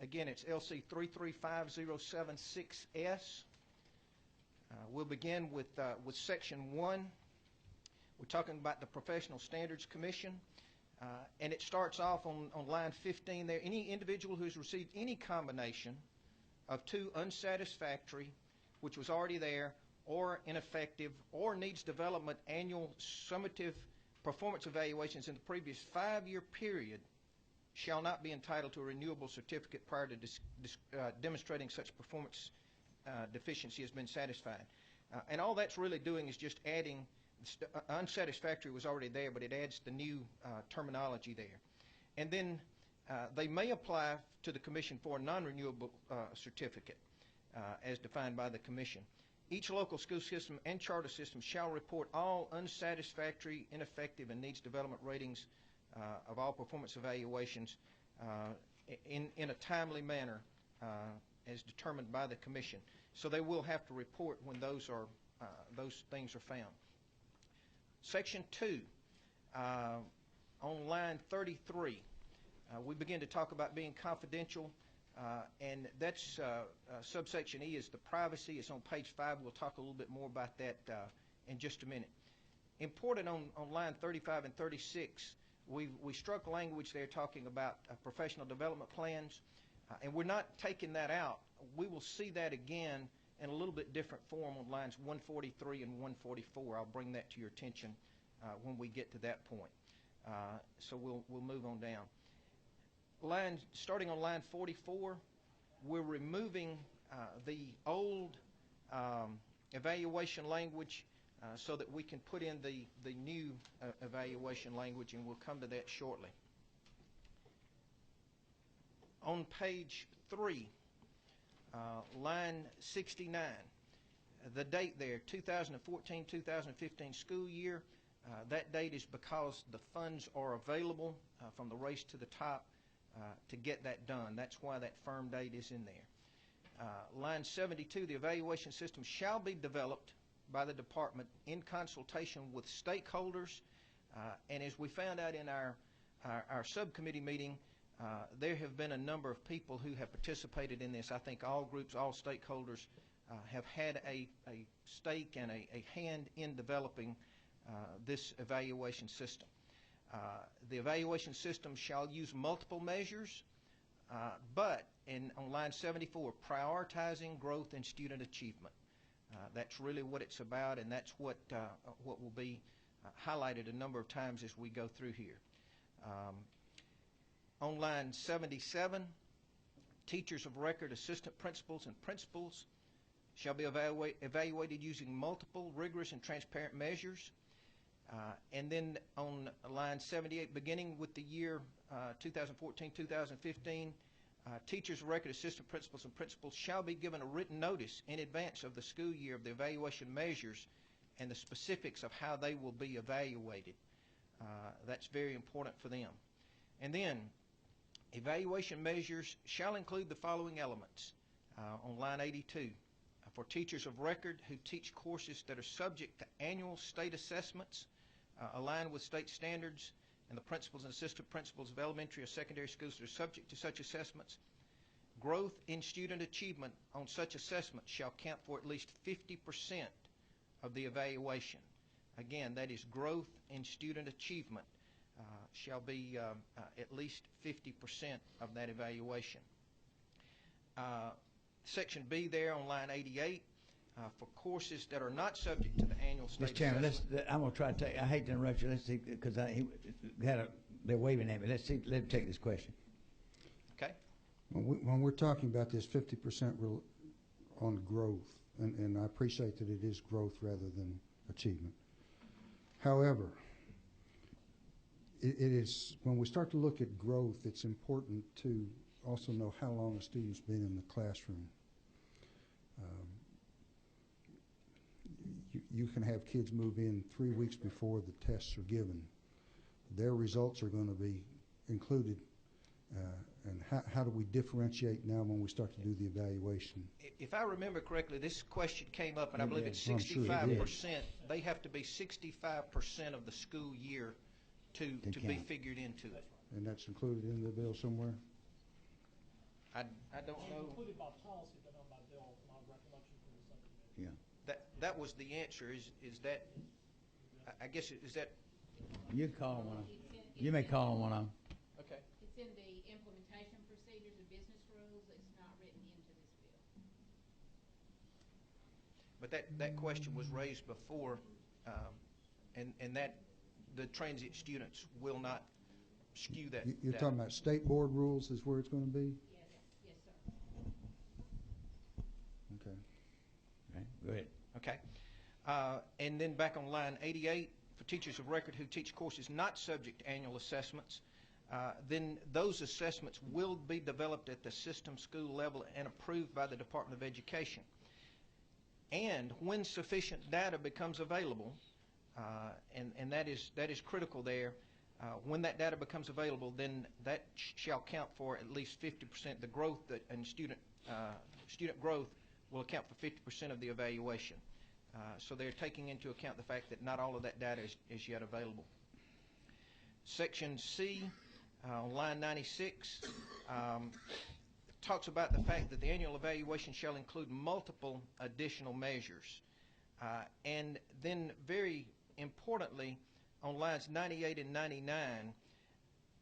Again, it's LC 335076S. We'll begin with Section 1. We're talking about the Professional Standards Commission. And it starts off on line 15 there. Any individual who has received any combination of two unsatisfactory, which was already there, or ineffective, or needs development annual summative performance evaluations in the previous 5-year period shall not be entitled to a renewable certificate prior to demonstrating such performance deficiency has been satisfied. And all that's really doing is just adding, unsatisfactory was already there, but it adds the new terminology there. And then they may apply to the Commission for a non-renewable certificate as defined by the Commission. Each local school system and charter system shall report all unsatisfactory, ineffective, and needs development ratings of all performance evaluations in a timely manner as determined by the Commission. So they will have to report when those things are found. Section 2, on line 33, we begin to talk about being confidential, and that's subsection E is the privacy. It's on page 5. We'll talk a little bit more about that in just a minute. Important on line 35 and 36, we struck language there talking about professional development plans, and we're not taking that out. We will see that again in a little bit different form on lines 143 and 144. I'll bring that to your attention when we get to that point. So we'll move on down. Starting on line 44, we're removing the old evaluation language so that we can put in the new evaluation language, and we'll come to that shortly. On page 3, line 69, the date there, 2014-2015 school year. That date is because the funds are available from the race to the top to get that done. That's why that firm date is in there. Line 72, the evaluation system shall be developed by the department in consultation with stakeholders. And as we found out in our subcommittee meeting, there have been a number of people who have participated in this. I think all groups, all stakeholders have had a stake and a hand in developing this evaluation system. The evaluation system shall use multiple measures, but on line 74, prioritizing growth and student achievement. That's really what it's about, and that's what will be highlighted a number of times as we go through here. On line 77, teachers of record, assistant principals, and principals shall be evaluated using multiple rigorous and transparent measures. And then on line 78, beginning with the year 2014-2015, teachers of record, assistant principals, and principals shall be given a written notice in advance of the school year of the evaluation measures and the specifics of how they will be evaluated. That's very important for them. And then evaluation measures shall include the following elements. On line 82, for teachers of record who teach courses that are subject to annual state assessments aligned with state standards, and the principals and assistant principals of elementary or secondary schools that are subject to such assessments, growth in student achievement on such assessments shall count for at least 50% of the evaluation. Again, that is growth in student achievement shall be at least 50% of that evaluation. Section B there on line 88, for courses that are not subject to the annual state Mr. Chairman, assessment. I'm going to try to take, I hate to interrupt you, let's see, because they're waving at me. Let him take this question. Okay. When we're talking about this 50% on growth, and I appreciate that it is growth rather than achievement. However, it is, when we start to look at growth, it's important to also know how long a student's been in the classroom. You can have kids move in 3 weeks before the tests are given. Their results are going to be included. And how do we differentiate now when we start to do the evaluation? If I remember correctly, this question came up, and I believe it's I'm sure it 65%. They have to be 65% of the school year to be figured into it. And that's included in the bill somewhere? I don't know. Included by policy, but not by bill, my recollection from the subcommittee. Yeah. That was the answer. Is that, I guess, is that? You call one. You may call on one of them. Okay. It's in the implementation procedures and business rules. It's not written into this bill. But that question was raised before, and that the transit students will not skew that. You're talking about state board rules is where it's going to be? Yes, yes, sir. Okay. Okay, go ahead. Okay. And then back on line 88, for teachers of record who teach courses not subject to annual assessments, then those assessments will be developed at the system school level and approved by the Department of Education. And when sufficient data becomes available, and that is critical there, when that data becomes available, then that shall count for at least 50%. The growth that and student growth will account for 50% of the evaluation. So they're taking into account the fact that not all of that data is yet available. Section C, on line 96, talks about the fact that the annual evaluation shall include multiple additional measures. And then very importantly, on lines 98 and 99,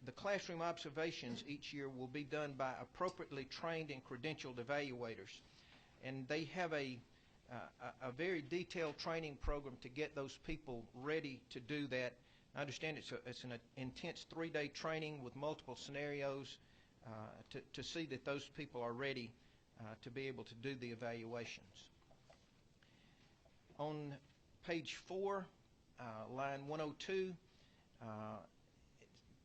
the classroom observations each year will be done by appropriately trained and credentialed evaluators. And they have a very detailed training program to get those people ready to do that. I understand it's an intense 3-day training with multiple scenarios to see that those people are ready to be able to do the evaluations. On page 4, line 102,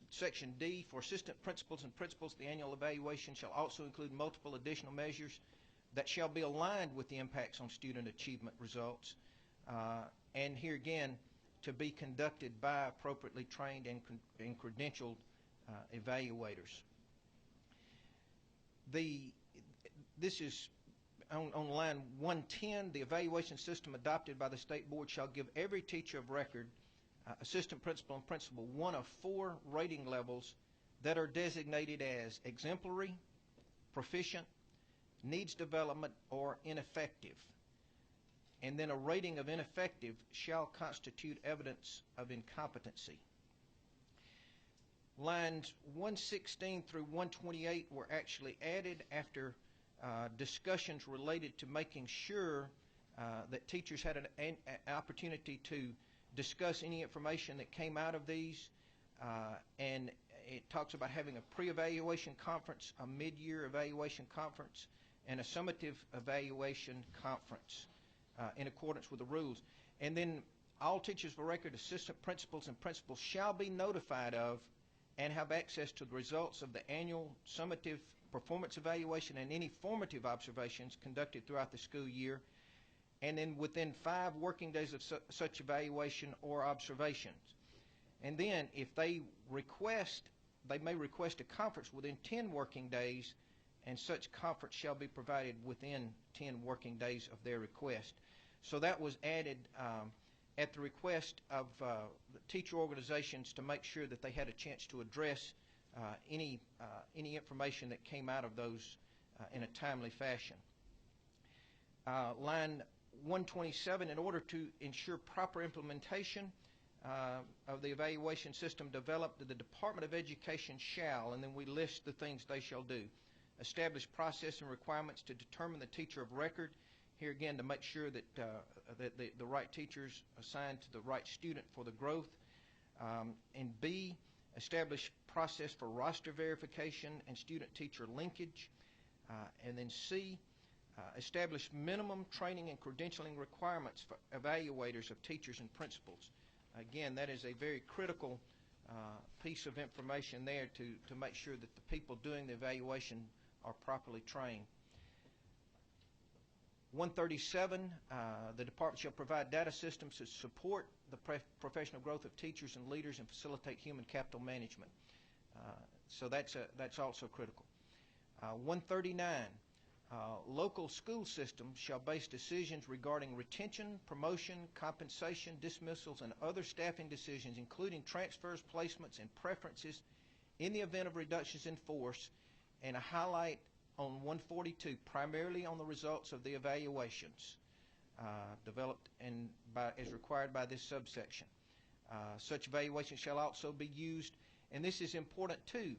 section D, for assistant principals and principals, the annual evaluation shall also include multiple additional measures that shall be aligned with the impacts on student achievement results. And here again, to be conducted by appropriately trained and credentialed evaluators. This is on line 110, the evaluation system adopted by the state board shall give every teacher of record, assistant principal and principal, one of 4 rating levels that are designated as exemplary, proficient, needs development, or ineffective. And then a rating of ineffective shall constitute evidence of incompetency. Lines 116 through 128 were actually added after discussions related to making sure that teachers had an opportunity to discuss any information that came out of these. And it talks about having a pre-evaluation conference, a mid-year evaluation conference, and a summative evaluation conference in accordance with the rules. And then all teachers of record, assistant principals, and principals shall be notified of and have access to the results of the annual summative performance evaluation and any formative observations conducted throughout the school year, and then within 5 working days of such evaluation or observations. And then if they request, they may request a conference within 10 working days, and such conference shall be provided within 10 working days of their request. So that was added at the request of the teacher organizations to make sure that they had a chance to address any information that came out of those in a timely fashion. Line 127, in order to ensure proper implementation of the evaluation system developed, the Department of Education shall, and then we list the things they shall do, establish process and requirements to determine the teacher of record, here again to make sure that the right teachers assigned to the right student for the growth, and B, establish process for roster verification and student-teacher linkage, and then C, establish minimum training and credentialing requirements for evaluators of teachers and principals. Again, that is a very critical piece of information there to make sure that the people doing the evaluation are properly trained. 137, the department shall provide data systems to support the professional growth of teachers and leaders and facilitate human capital management. So that's also critical. 139, local school systems shall base decisions regarding retention, promotion, compensation, dismissals, and other staffing decisions, including transfers, placements, and preferences in the event of reductions in force, and a highlight on 142, primarily on the results of the evaluations developed as required by this subsection. Such evaluations shall also be used and this is important too,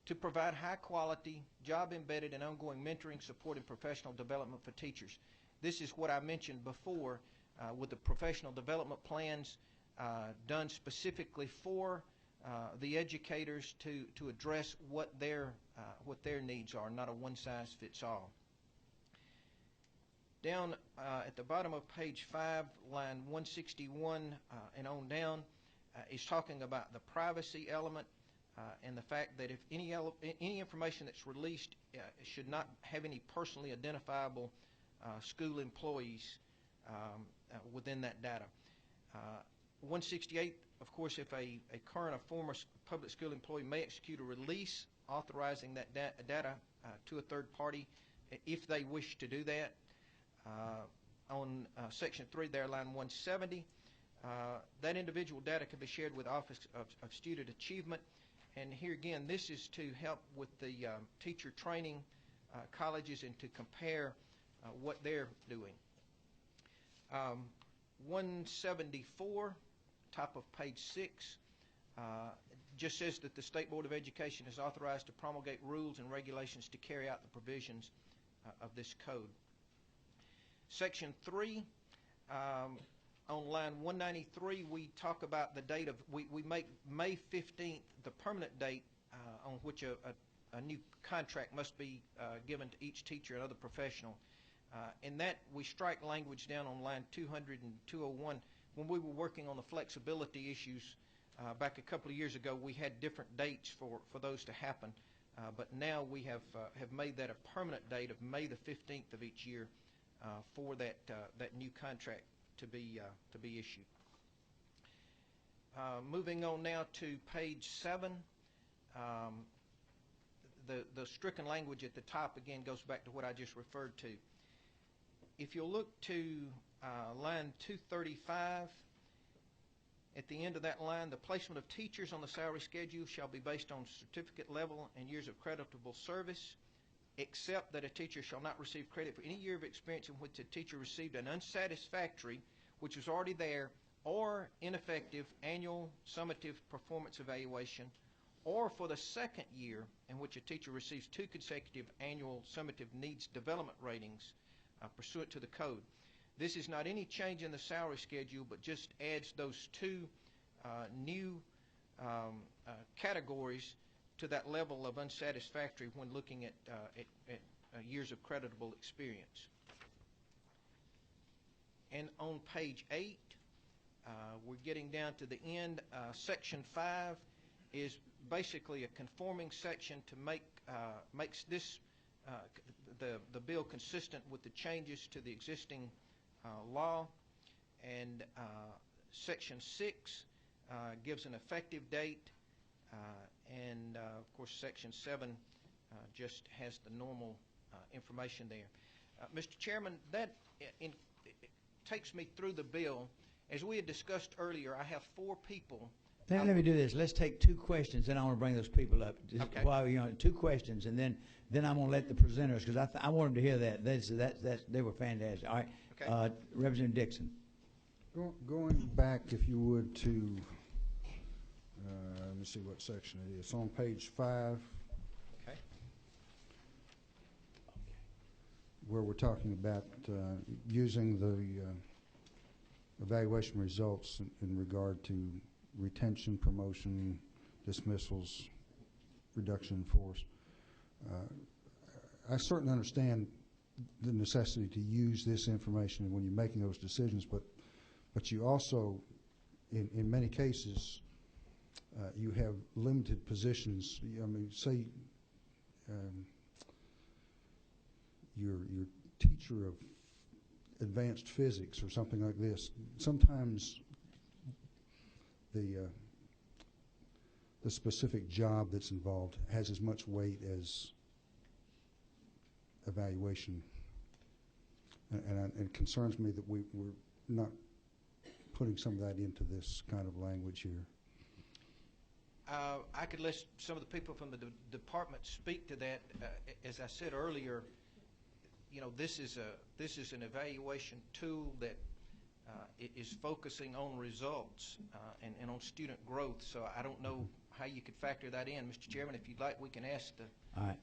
to provide high-quality, job-embedded, and ongoing mentoring, support, and professional development for teachers. This is what I mentioned before with the professional development plans done specifically for the educators to address what their needs are, not a one-size-fits-all. Down at the bottom of page 5, line 161 and on down, is talking about the privacy element and the fact that if any information that's released should not have any personally identifiable school employees within that data. 168, of course, if a current or former public school employee may execute a release authorizing that data to a third party if they wish to do that. On section 3 there, line 170, that individual data can be shared with Office of Student Achievement. And here again, this is to help with the teacher training colleges and to compare what they're doing. 174, top of page 6, just says that the State Board of Education is authorized to promulgate rules and regulations to carry out the provisions of this code. Section 3, on line 193, we talk about the date of, we make May 15th the permanent date on which a new contract must be given to each teacher and other professional. In that, we strike language down on line 200 and 201. When we were working on the flexibility issues back a couple of years ago, we had different dates for those to happen. But now we have made that a permanent date of May the 15th of each year for that new contract to be issued. Moving on now to page 7, the stricken language at the top again goes back to what I just referred to. If you'll look to line 235, at the end of that line, the placement of teachers on the salary schedule shall be based on certificate level and years of creditable service, except that a teacher shall not receive credit for any year of experience in which a teacher received an unsatisfactory, which was already there, or ineffective annual summative performance evaluation, or for the second year in which a teacher receives 2 consecutive annual summative needs development ratings pursuant to the code. This is not any change in the salary schedule, but just adds those 2 new categories to that level of unsatisfactory when looking at years of creditable experience. And on page 8, we're getting down to the end. Section 5 is basically a conforming section to makes this the bill consistent with the changes to the existing law. And Section 6 gives an effective date, and of course Section 7 just has the normal information there. Mr. Chairman, that takes me through the bill. As we had discussed earlier, I have 4 people. Let me do this. Let's take 2 questions, and I want to bring those people up. Just Okay. while 2 questions, and then I'm going to let the presenters, because I want them to hear that. They were fantastic. All right. Okay. Representative Dixon. Going back, if you would, to let me see what section it is. On page 5. Okay. Where we're talking about using the evaluation results in regard to retention, promotion, dismissals, reduction in force. I certainly understand the necessity to use this information when you're making those decisions, but you also, in many cases, you have limited positions. I mean, say your teacher of advanced physics or something like this. Sometimes the specific job that's involved has as much weight as evaluation, and it concerns me that we're not putting some of that into this kind of language here. I could let some of the people from the department speak to that. As I said earlier, this is an evaluation tool that is focusing on results and on student growth. So I don't know how you could factor that in. Mr. Chairman, if you'd like, we can ask the... All right.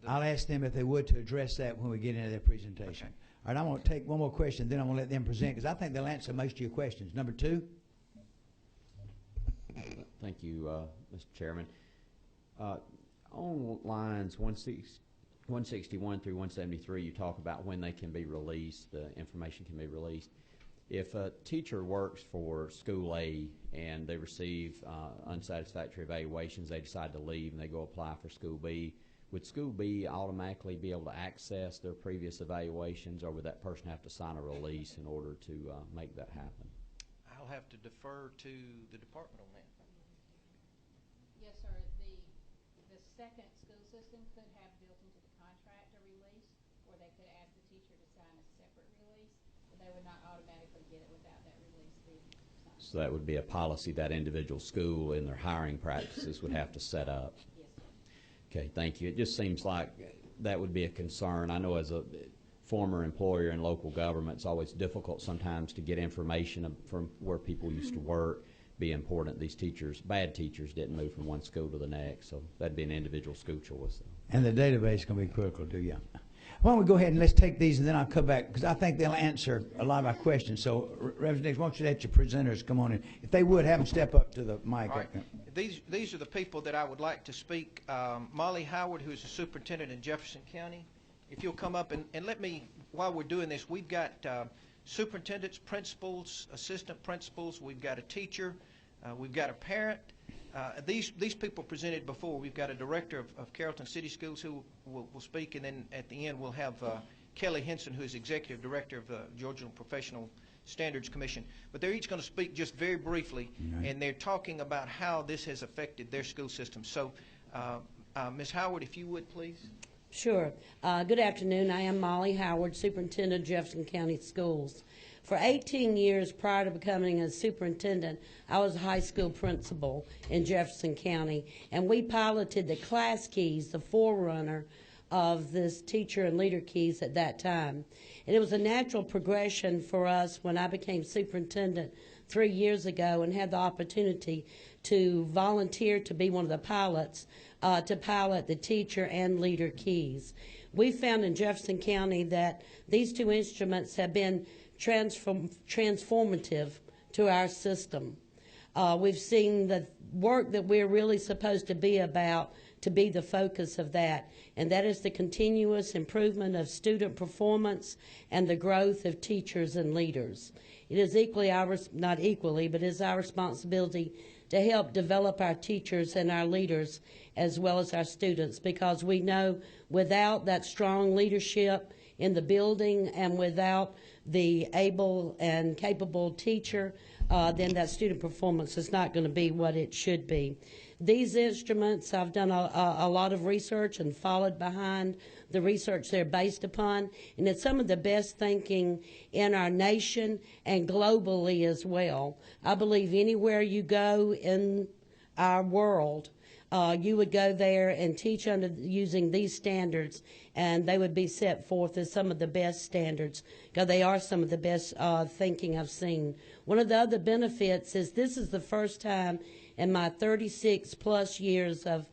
I'll ask them if they would to address that when we get into their presentation. Okay. All right, I'm going to take one more question, then I'm going to let them present, because I think they'll answer most of your questions. Number 2? Thank you, Mr. Chairman. On lines 161 through 173, you talk about when they can be released, the information can be released. If a teacher works for School A and they receive unsatisfactory evaluations, they decide to leave and they go apply for School B, would School B automatically be able to access their previous evaluations, or would that person have to sign a release in order to make that happen? I'll have to defer to the department on that. Yes, sir. The second school system could have built into the contract a release, or they could ask the teacher to sign a separate release, but they would not automatically get it without that release being signed. So that would be a policy that individual school in their hiring practices would have to set up. Yes, sir. Okay, thank you. It just seems like that would be a concern. I know as a former employer in local government, it's always difficult sometimes to get information from where people used to work. Be important. These teachers, bad teachers, didn't move from one school to the next, so that'd be an individual school choice. And the database is going to be critical too, yeah. Why don't we go ahead and let's take these, and then I'll come back, because I think they'll answer a lot of our questions. So, Reverend Dix, why don't you let your presenters come on in. If they would, have them step up to the mic. All right. These are the people that I would like to speak. Molly Howard, who is the superintendent in Jefferson County. If you'll come up and let me, while we're doing this, we've got superintendents, principals, assistant principals, we've got a teacher, we've got a parent. These people presented before. We've got a director of Carrollton City Schools who will speak, and then at the end we'll have Kelly Henson, who is executive director of the Georgia Professional Standards Commission. But they're each going to speak just very briefly, and they're talking about how this has affected their school system. So, Ms. Howard, if you would, please. Sure. Good afternoon. I am Molly Howard, Superintendent of Jefferson County Schools. For 18 years prior to becoming a superintendent, I was a high school principal in Jefferson County, and we piloted the class keys, the forerunner of this teacher and leader keys at that time. And it was a natural progression for us when I became superintendent 3 years ago and had the opportunity to volunteer to be one of the pilots to pilot the teacher and leader keys. We found in Jefferson County that these two instruments have been transformative to our system. We've seen the work that we're really supposed to be about to be the focus of that, and that is the continuous improvement of student performance and the growth of teachers and leaders. It is equally not equally, but it is our responsibility to help develop our teachers and our leaders as well as our students, because we know without that strong leadership in the building and without the able and capable teacher, then that student performance is not going to be what it should be. These instruments, I've done a lot of research and followed behind the research they're based upon, and it's some of the best thinking in our nation and globally as well. I believe anywhere you go in our world, you would go there and teach under using these standards, and they would be set forth as some of the best standards, because they are some of the best thinking I've seen. One of the other benefits is this is the first time in my 36 plus years of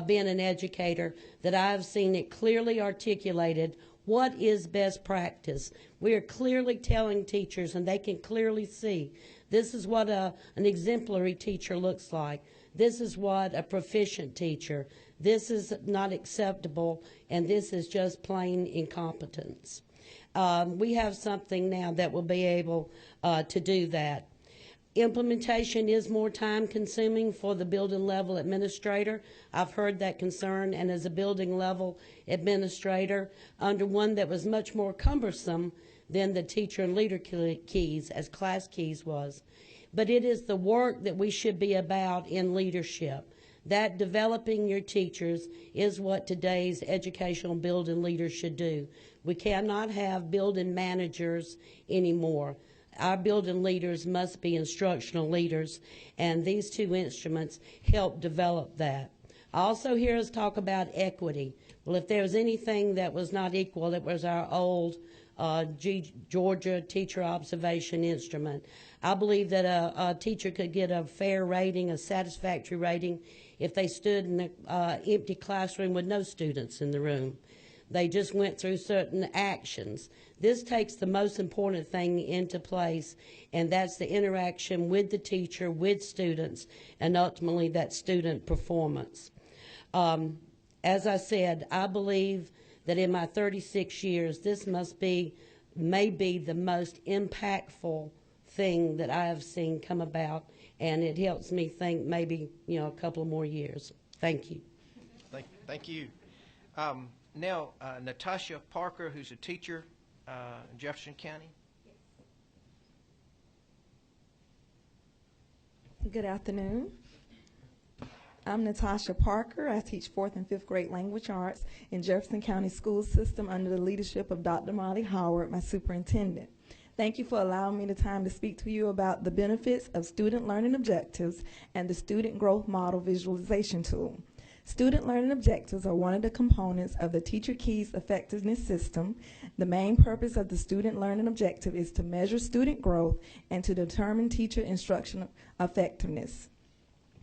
being an educator that I've seen it clearly articulated what is best practice. We are clearly telling teachers, and they can clearly see, this is what an exemplary teacher looks like. This is what a proficient teacher. This is not acceptable, and this is just plain incompetence. We have something now that will be able to do that. Implementation is more time consuming for the building level administrator. I've heard that concern, and as a building level administrator, under one that was much more cumbersome than the teacher and leader keys, as class keys was. But it is the work that we should be about in leadership. That developing your teachers is what today's educational building leaders should do. We cannot have building managers anymore. Our building leaders must be instructional leaders, and these two instruments help develop that. I also hear us talk about equity. Well, if there was anything that was not equal, it was our old Georgia Teacher Observation Instrument. I believe that a teacher could get a fair rating, a satisfactory rating, if they stood in an empty classroom with no students in the room. They just went through certain actions. This takes the most important thing into place, and that's the interaction with the teacher, with students, and ultimately that student performance. As I said, I believe that in my 36 years, this may be the most impactful thing that I have seen come about, and it helps me think maybe, a couple of more years. Thank you. Thank you. Now, Natasha Parker, who's a teacher in Jefferson County. Good afternoon. I'm Natasha Parker. I teach 4th and 5th grade language arts in Jefferson County School System under the leadership of Dr. Molly Howard, my superintendent. Thank you for allowing me the time to speak to you about the benefits of student learning objectives and the Student Growth Model Visualization Tool. Student learning objectives are one of the components of the Teacher Keys Effectiveness System. The main purpose of the student learning objective is to measure student growth and to determine teacher instructional effectiveness.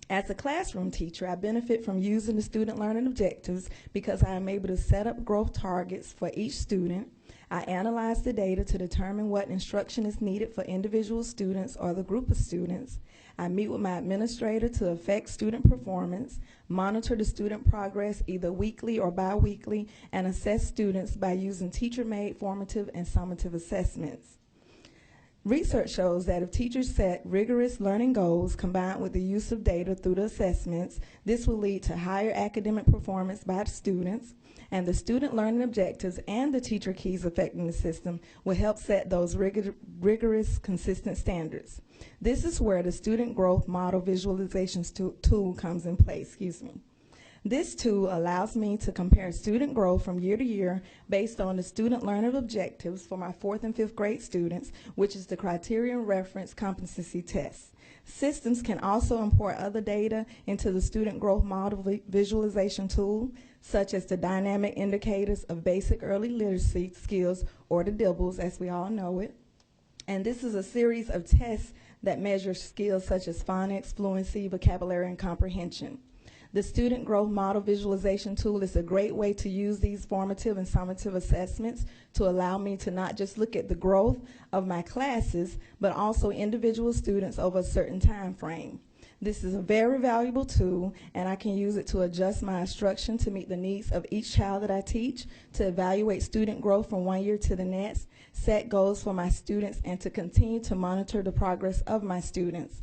As a classroom teacher, I benefit from using the student learning objectives because I am able to set up growth targets for each student. I analyze the data to determine what instruction is needed for individual students or the group of students. I meet with my administrator to affect student performance, monitor the student progress either weekly or bi-weekly, and assess students by using teacher-made formative and summative assessments. Research shows that if teachers set rigorous learning goals combined with the use of data through the assessments, this will lead to higher academic performance by the students, and the student learning objectives and the Teacher Keys Effectiveness System will help set those rigorous, consistent standards. This is where the Student Growth Model Visualization tool comes in place. This tool allows me to compare student growth from year to year based on the student learning objectives for my 4th and 5th grade students, which is the Criterion Reference Competency Test. Systems can also import other data into the Student Growth Model Visualization tool, such as the dynamic indicators of basic early literacy skills, or the DIBBLES as we all know it. And this is a series of tests that measure skills such as phonics, fluency, vocabulary, and comprehension. The Student Growth Model Visualization Tool is a great way to use these formative and summative assessments to allow me to not just look at the growth of my classes, but also individual students over a certain time frame. This is a very valuable tool, and I can use it to adjust my instruction to meet the needs of each child that I teach, to evaluate student growth from one year to the next, set goals for my students, and to continue to monitor the progress of my students.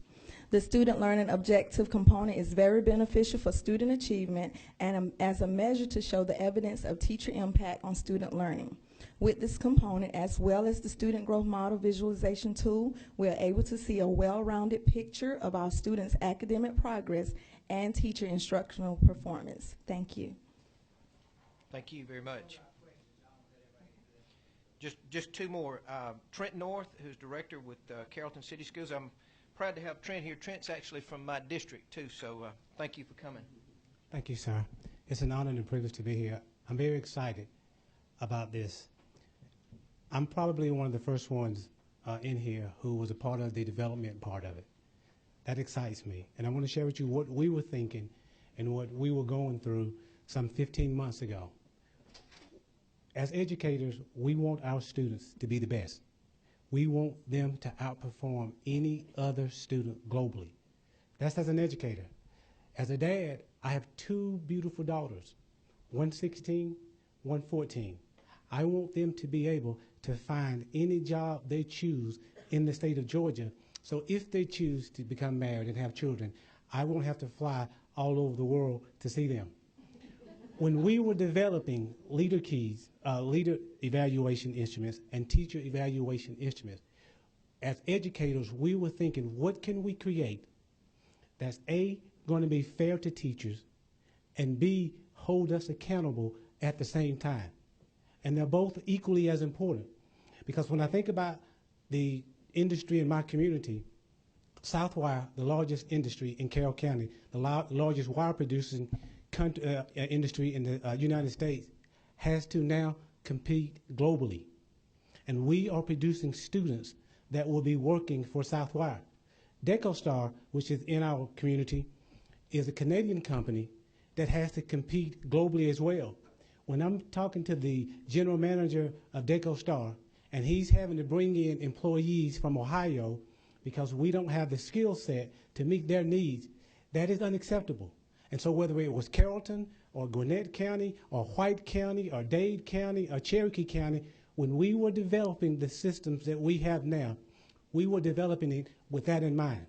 The student learning objective component is very beneficial for student achievement and as a measure to show the evidence of teacher impact on student learning. With this component, as well as the Student Growth Model Visualization tool, we are able to see a well-rounded picture of our students' academic progress and teacher instructional performance. Thank you. Thank you very much. Just two more. Trent North, who's director with Carrollton City Schools. I'm proud to have Trent here. Trent's actually from my district too, so thank you for coming. Thank you, sir. It's an honor and a privilege to be here. I'm very excited about this. I'm probably one of the first ones in here who was a part of the development part of it. That excites me, and I want to share with you what we were thinking and what we were going through some 15 months ago. As educators, we want our students to be the best. We want them to outperform any other student globally. That's as an educator. As a dad, I have two beautiful daughters, one 16, one 14. I want them to be able to find any job they choose in the state of Georgia. So if they choose to become married and have children, I won't have to fly all over the world to see them. When we were developing leader evaluation instruments and teacher evaluation instruments, as educators, we were thinking, what can we create that's A, going to be fair to teachers, and B, hold us accountable at the same time? And they're both equally as important. Because when I think about the industry in my community, Southwire, the largest industry in Carroll County, the largest wire producing industry in the United States, has to now compete globally. and we are producing students that will be working for Southwire. DecoStar, which is in our community, is a Canadian company that has to compete globally as well. When I'm talking to the general manager of DecoStar, and he's having to bring in employees from Ohio because we don't have the skill set to meet their needs, that is unacceptable. And so whether it was Carrollton or Gwinnett County or White County or Dade County or Cherokee County, when we were developing the systems that we have now, we were developing it with that in mind.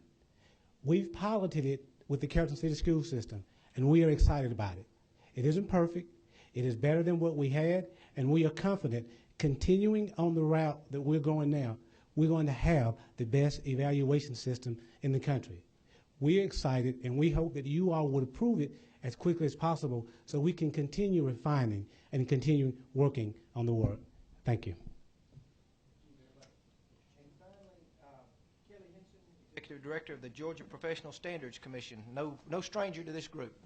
We've piloted it with the Carrollton City School System, and we are excited about it. It isn't perfect. It is better than what we had, and we are confident continuing on the route that we're going now, we're going to have the best evaluation system in the country. We're excited, and we hope that you all would approve it as quickly as possible so we can continue refining and continue working on the work. Thank you. Executive Director of the Georgia Professional Standards Commission. No stranger to this group.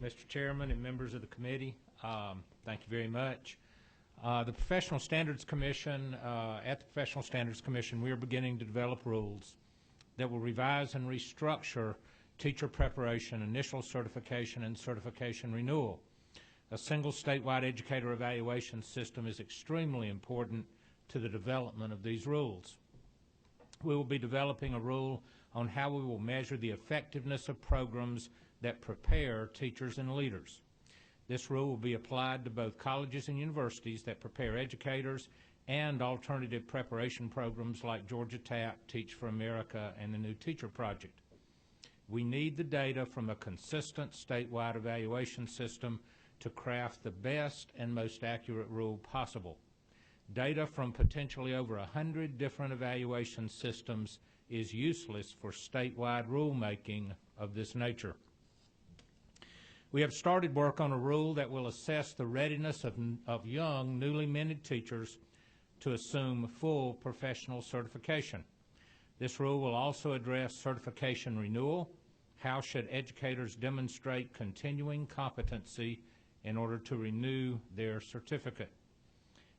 Mr. Chairman and members of the committee, thank you very much. The Professional Standards Commission, at the Professional Standards Commission, we are beginning to develop rules that will revise and restructure teacher preparation, initial certification, and certification renewal. A single statewide educator evaluation system is extremely important to the development of these rules. We will be developing a rule on how we will measure the effectiveness of programs that prepare teachers and leaders. This rule will be applied to both colleges and universities that prepare educators and alternative preparation programs like Georgia TAP, Teach for America, and the New Teacher Project. We need the data from a consistent statewide evaluation system to craft the best and most accurate rule possible. Data from potentially over 100 different evaluation systems is useless for statewide rulemaking of this nature. We have started work on a rule that will assess the readiness of young, newly minted teachers to assume full professional certification. This rule will also address certification renewal. How should educators demonstrate continuing competency in order to renew their certificate?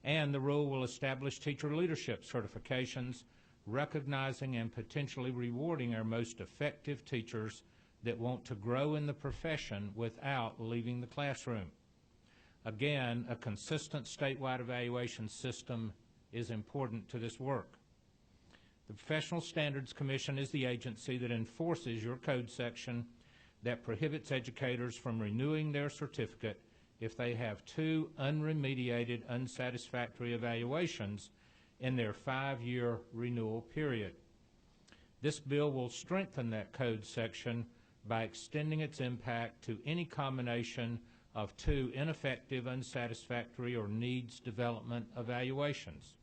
And the rule will establish teacher leadership certifications, recognizing and potentially rewarding our most effective teachers that want to grow in the profession without leaving the classroom. Again, a consistent statewide evaluation system is important to this work. The Professional Standards Commission is the agency that enforces your code section that prohibits educators from renewing their certificate if they have 2 unremediated, unsatisfactory evaluations in their 5-year renewal period. This bill will strengthen that code section by extending its impact to any combination of 2 ineffective, unsatisfactory, or needs development evaluations.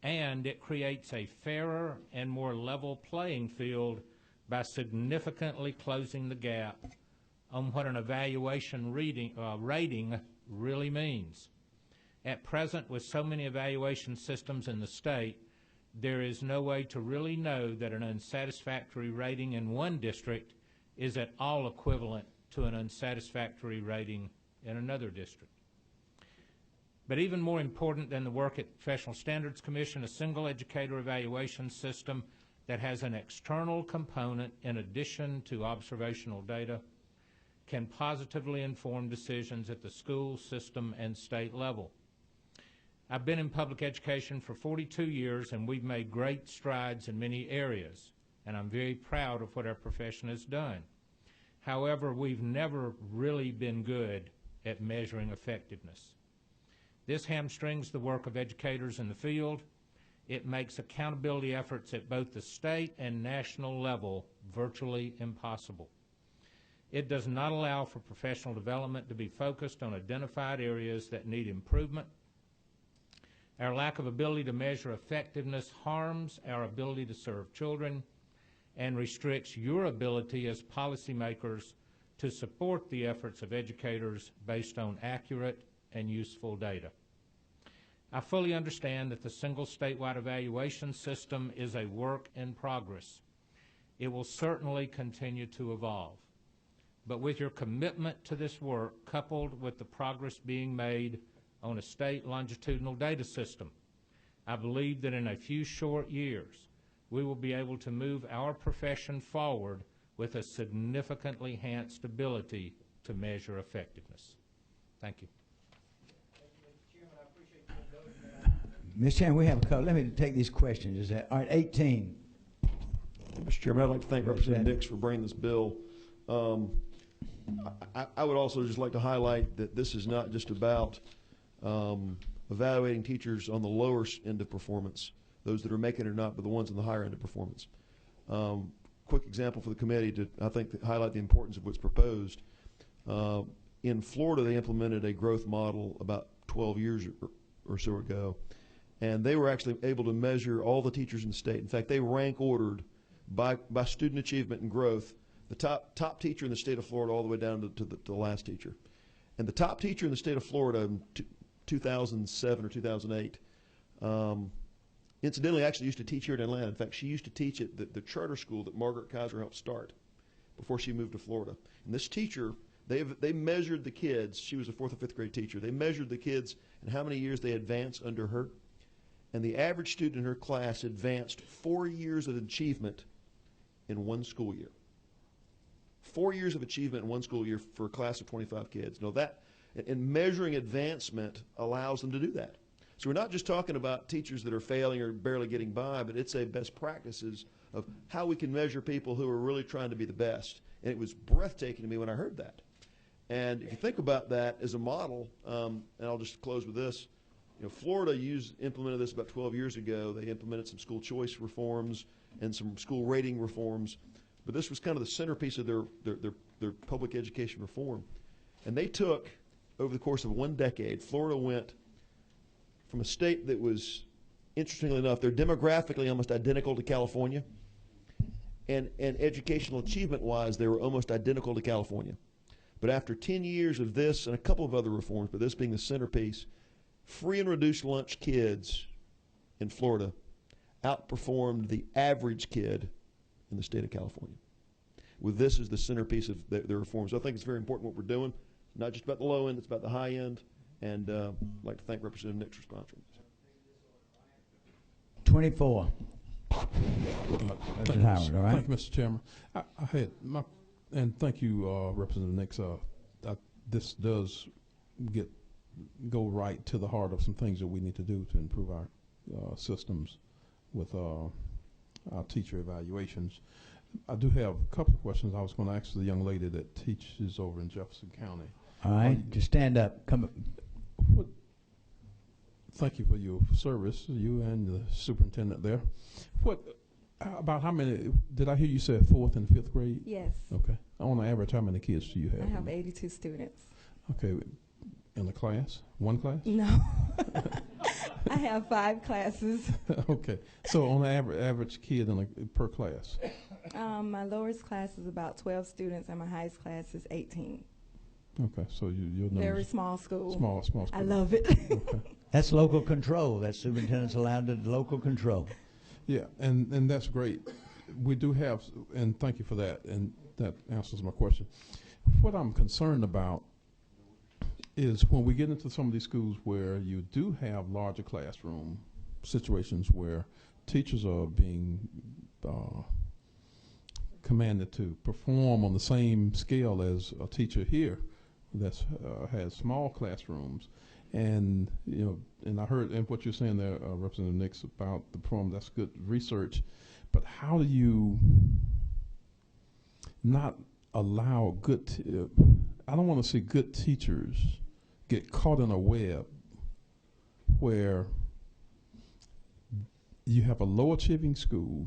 And it creates a fairer and more level playing field by significantly closing the gap on what an evaluation rating really means. At present, with so many evaluation systems in the state, there is no way to really know that an unsatisfactory rating in one district is at all equivalent to an unsatisfactory rating in another district. But even more important than the work at the Professional Standards Commission, a single educator evaluation system that has an external component in addition to observational data can positively inform decisions at the school, system, and state level. I've been in public education for 42 years, and we've made great strides in many areas, and I'm very proud of what our profession has done. However, we've never really been good at measuring effectiveness. This hamstrings the work of educators in the field. It makes accountability efforts at both the state and national level virtually impossible. It does not allow for professional development to be focused on identified areas that need improvement. Our lack of ability to measure effectiveness harms our ability to serve children and restricts your ability as policymakers to support the efforts of educators based on accurate and useful data. I fully understand that the single statewide evaluation system is a work in progress. It will certainly continue to evolve. But with your commitment to this work, coupled with the progress being made on a state longitudinal data system, I believe that in a few short years, we will be able to move our profession forward with a significantly enhanced ability to measure effectiveness. Thank you. Mr. Chairman, we have a couple. Let me take these questions. Is that all right? 18. Mr. Chairman, I'd like to thank Representative Nix for bringing this bill. I would also just like to highlight that this is not just about evaluating teachers on the lower end of performance, those that are making it or not, but the ones on the higher end of performance. Quick example for the committee to, I think, highlight the importance of what's proposed. In Florida, they implemented a growth model about 12 years or so ago, and they were actually able to measure all the teachers in the state. In fact, they rank ordered by student achievement and growth, the top teacher in the state of Florida all the way down to the last teacher. And the top teacher in the state of Florida in 2007 or 2008, incidentally, actually used to teach here in Atlanta. In fact, she used to teach at the charter school that Margaret Kaiser helped start before she moved to Florida. And this teacher, they measured the kids. She was a 4th or 5th grade teacher. They measured the kids and how many years they advanced under her. And the average student in her class advanced 4 years of achievement in one school year. 4 years of achievement in one school year for a class of 25 kids. Now that, and measuring advancement allows them to do that. So we're not just talking about teachers that are failing or barely getting by, but it's a best practices of how we can measure people who are really trying to be the best. And it was breathtaking to me when I heard that. And if you think about that as a model, and I'll just close with this, you know, Florida implemented this about 12 years ago. They implemented some school choice reforms and some school rating reforms, but this was kind of the centerpiece of their public education reform. And they took, over the course of one decade, Florida went from a state that was, interestingly enough, they're demographically almost identical to California, and educational achievement-wise, they were almost identical to California. But after 10 years of this and a couple of other reforms, but this being the centerpiece, free and reduced lunch kids in Florida outperformed the average kid in the state of California. With this as the centerpiece of the reform. So I think it's very important what we're doing. Not just about the low end, it's about the high end. And I'd like to thank Representative Nix for sponsoring this. 24. Mr. Howard, all right? Thank you, Mr. Chairman. I had and thank you, Representative Nix. This does go right to the heart of some things that we need to do to improve our systems with our teacher evaluations. I do have a couple of questions I was going to ask the young lady that teaches over in Jefferson County. All right, just stand up. Come up. Thank you for your service, you and the superintendent there. About how many, did I hear you say 4th and 5th grade? Yes. Okay. On average, how many kids do you have? I have 82 students. Okay. In the class? One class? No. I have 5 classes. Okay. So on average kid per class? My lowest class is about 12 students, and my highest class is 18. Okay. So your numbers. Very small school. Small school. I love it. Okay. That's local control. That superintendent's allowed to local control. Yeah, and that's great. We do have, and thank you for that, and that answers my question. What I'm concerned about is when we get into some of these schools where you do have larger classroom situations where teachers are being commanded to perform on the same scale as a teacher here that has small classrooms. And and I heard what you're saying there, Representative Nix, about the problem. That's good research, but how do you not allow good? I don't want to see good teachers get caught in a web where you have a low achieving school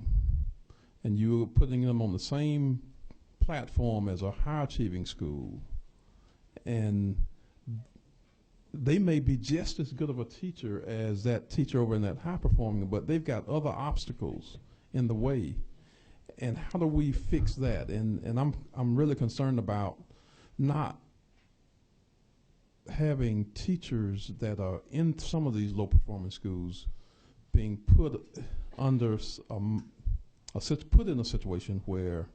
and you're putting them on the same platform as a high achieving school, and they may be just as good of a teacher as that teacher over in that high performing, but they've got other obstacles in the way. And how do we fix that? And I'm really concerned about not having teachers that are in some of these low performing schools being put under put in a situation where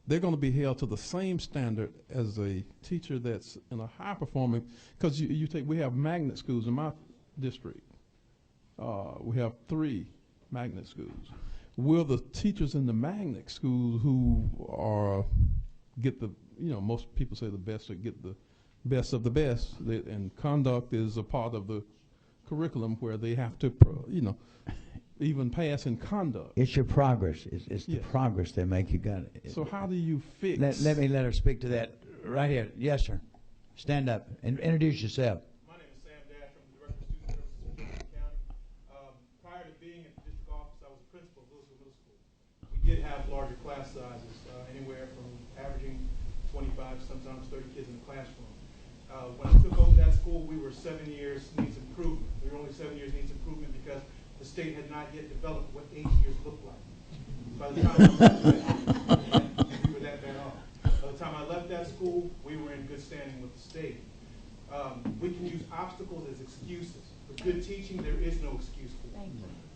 they're going to be held to the same standard as a teacher that's in a high performing, because we have magnet schools in my district We have 3 magnet schools. Will the teachers in the magnet schools who are get the, most people say the best or get the best of the best, and conduct is a part of the curriculum where they have to, even pass in conduct. It's your progress. It's the progress they make. You got it. So how do you fix? Let me let her speak to that right here. Yes, sir. Stand up and introduce yourself. My name is Sam Dash. I'm the Director of Student Services in Jefferson County. Prior to being at the district office, I was a principal of Louisville Middle School. We did have larger class sizes, anywhere from averaging 25, sometimes 30 kids in the classroom. When I took over that school, we were 7 years needs improvement. We were only 7 years needs improvement because the state had not yet developed what 8 years looked like. By the time we were that bad off. By the time I left that school, we were in good standing with the state. We can use obstacles as excuses. For good teaching, there is no excuse for it.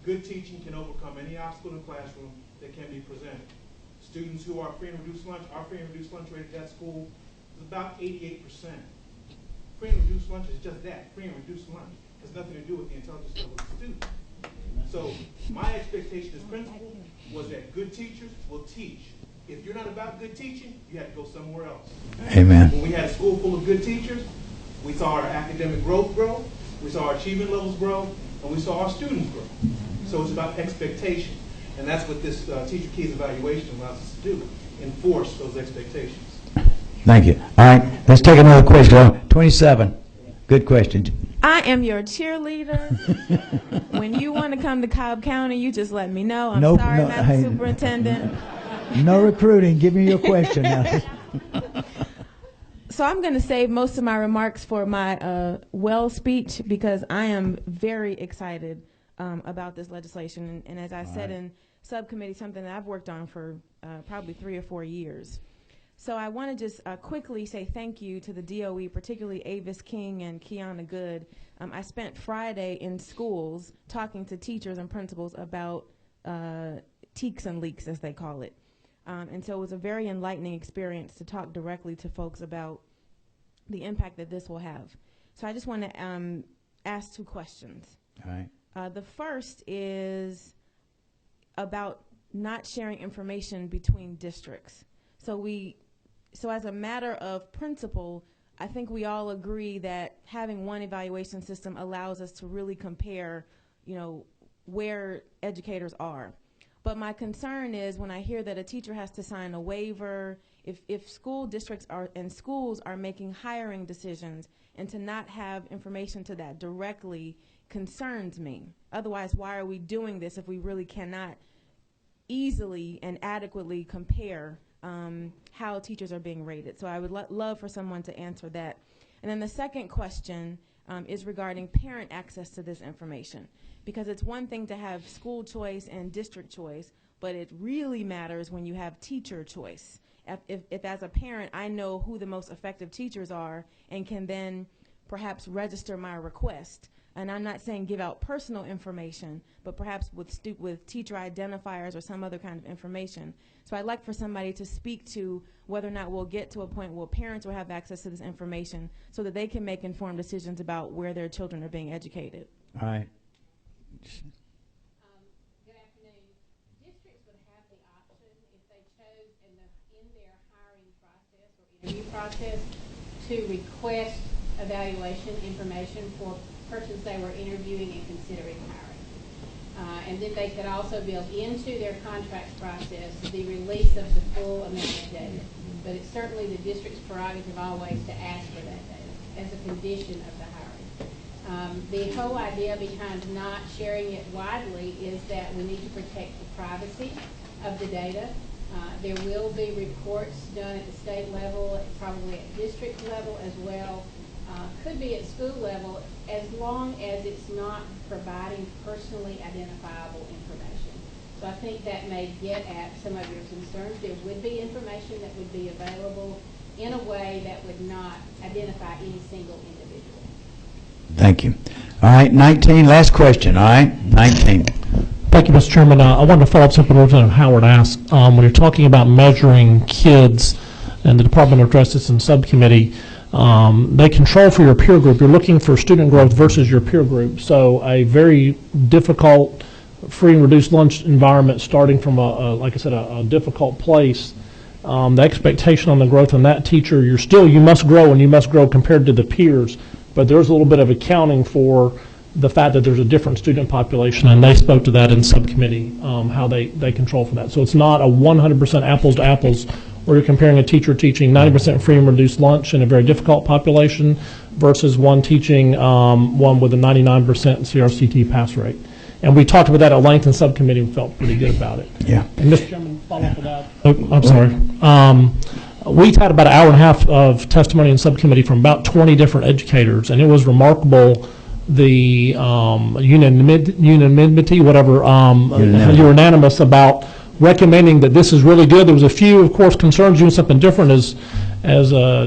Good teaching can overcome any obstacle in the classroom that can be presented. Students who are free and reduced lunch, our free and reduced lunch rate at that school is about 88%. Free and reduced lunch is just that, free and reduced lunch. It has nothing to do with the intelligence level of the student. So my expectation as principal was that good teachers will teach. If you're not about good teaching, you have to go somewhere else. Amen. When we had a school full of good teachers, we saw our academic growth grow, we saw our achievement levels grow, and we saw our students grow. So it's about expectation. And that's what this Teacher Keys evaluation allows us to do, enforce those expectations. Thank you. All right, let's take another question. 27. Good question. I am your cheerleader. When you want to come to Cobb County, you just let me know. I'm sorry, Madam Superintendent. No recruiting. Give me your question now. So I'm going to save most of my remarks for my well speech because I am very excited about this legislation. And as I said in subcommittee, something that I've worked on for probably 3 or 4 years. So I want to just quickly say thank you to the DOE, particularly Avis King and Kiana Good. I spent Friday in schools talking to teachers and principals about teaks and leaks, as they call it. And so it was a very enlightening experience to talk directly to folks about the impact that this will have. So I just want to ask 2 questions. All right. The first is about not sharing information between districts. So as a matter of principle, I think we all agree that having one evaluation system allows us to really compare, where educators are. But my concern is when I hear that a teacher has to sign a waiver, if school districts and schools are making hiring decisions, and to not have information to that directly concerns me. Otherwise, why are we doing this if we really cannot easily and adequately compare how teachers are being rated? So I would love for someone to answer that. And then the second question is regarding parent access to this information. Because it's one thing to have school choice and district choice, but it really matters when you have teacher choice. If as a parent I know who the most effective teachers are and can then perhaps register my request, and I'm not saying give out personal information, but perhaps with teacher identifiers or some other kind of information. So I'd like for somebody to speak to whether or not we'll get to a point where parents will have access to this information so that they can make informed decisions about where their children are being educated. All right. Good afternoon. Districts would have the option if they chose in their hiring process or interview process to request evaluation information for persons they were interviewing and considering hiring. And then they could also build into their contract process the release of the full amount of data. But it's certainly the district's prerogative always to ask for that data as a condition of the hiring. The whole idea behind not sharing it widely is that we need to protect the privacy of the data. There will be reports done at the state level, probably at district level as well. Could be at school level, as long as it's not providing personally identifiable information. So I think that may get at some of your concerns. There would be information that would be available in a way that would not identify any single individual. Thank you. All right, 19, last question. All right, 19. Thank you, Mr. Chairman. I wanted to follow up something Representative Howard asked. When you're talking about measuring kids and the Department of Justice and subcommittee, they control for your peer group. You're looking for student growth versus your peer group. So a very difficult free and reduced lunch environment starting from, like I said, a difficult place. The expectation on the growth on that teacher, you must grow, and you must grow compared to the peers. But there's a little bit of accounting for the fact that there's a different student population, and they spoke to that in subcommittee, how they control for that. So it's not a 100% apples to apples where you're comparing a teacher teaching 90% free and reduced lunch in a very difficult population versus one teaching one with a 99% CRCT pass rate. And we talked about that at length in subcommittee and felt pretty good about it. Yeah. And Mr. Chairman, follow up with that. Oh, I'm sorry. We had about an hour and a half of testimony in subcommittee from about 20 different educators, and it was remarkable the unanimity, whatever, you were unanimous about recommending that this is really good. There was a few, of course, concerns doing something different. As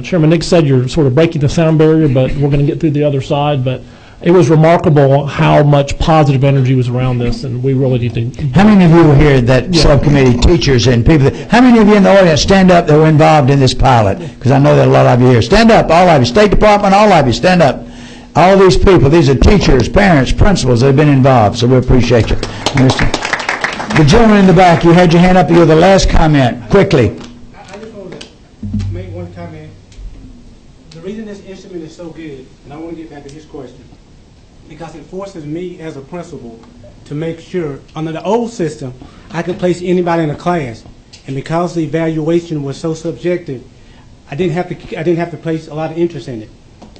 Chairman Nick said, you're sort of breaking the sound barrier, but we're going to get through the other side. But it was remarkable how much positive energy was around this, and we really need to. How many of you were here, that subcommittee, teachers and people? How many of you in the audience stand up that were involved in this pilot? Because I know that a lot of you here. Stand up, all of you. State Department, all of you, stand up. All these people, these are teachers, parents, principals that have been involved, so we appreciate you. The gentleman in the back, you had your hand up. You were the last comment. Quickly. I just want to make one comment. The reason this instrument is so good, and I want to get back to his question, because it forces me as a principal to make sure, under the old system, I could place anybody in a class, and because the evaluation was so subjective, I didn't have to place a lot of interest in it.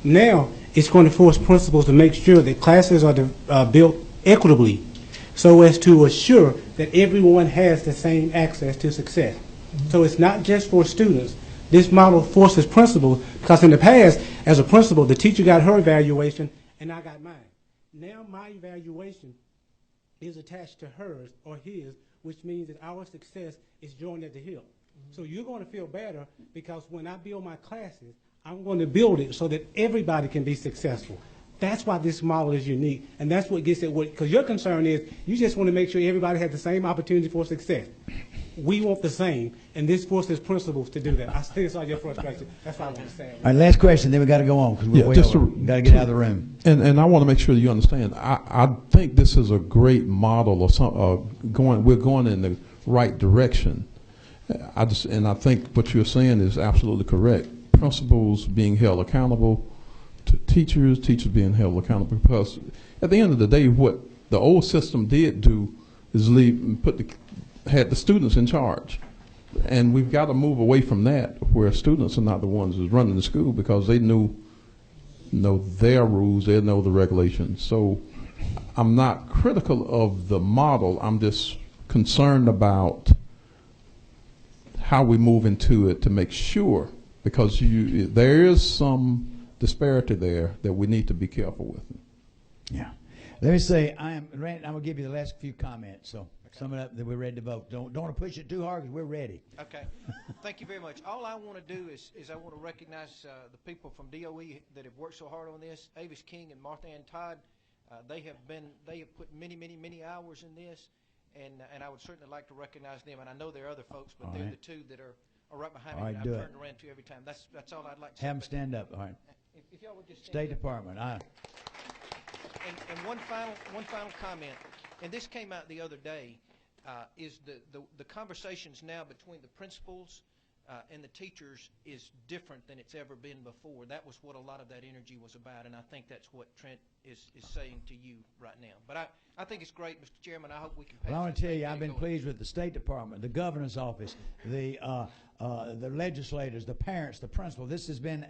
Now, it's going to force principals to make sure that classes are built equitably, so as to assure that everyone has the same access to success. So it's not just for students. This model forces principals, because in the past, as a principal, the teacher got her evaluation and I got mine. Now my evaluation is attached to hers or his, which means that our success is joined at the hip. So you're going to feel better because when I build my classes, I'm going to build it so that everybody can be successful. That's why this model is unique, and that's what gets at what, because your concern is you just want to make sure everybody has the same opportunity for success. We want the same, and this forces principals to do that. I still saw your frustration. That's why I want to say it. All right, last question, then we got to go on because we're way over. Got to get out of the room. And I want to make sure that you understand. I think this is a great model of we're going in the right direction. I think what you're saying is absolutely correct. Principals being held accountable to teachers being held accountable, because at the end of the day, what the old system did do is had the students in charge, and we've got to move away from that, where students are not the ones who's running the school, because they know their rules, they know the regulations. So I'm not critical of the model. I'm just concerned about how we move into it to make sure, because there is some disparity there that we need to be careful with. Yeah. Let me say, I'm going to give you the last few comments, so sum it up that we're ready to vote. Don't want to push it too hard because we're ready. Okay. Thank you very much. All I want to do is I want to recognize the people from DOE that have worked so hard on this. Avis King and Martha Ann Todd, they have put many hours in this, and I would certainly like to recognize them. And I know there are other folks, but they're the two that are right behind me. I've turned around to every time. That's all I'd like to say. Have them stand up. All right. If y'all would just State Department. And one final comment, and this came out the other day, is the conversations now between the principals and the teachers is different than it's ever been before. That was what a lot of that energy was about, and I think that's what Trent is saying to you right now. But I think it's great, Mr. Chairman. I hope we can pass. Well, I want to tell you, I've been pleased with the State Department, the governor's office, the legislators, the parents, the principal. This has been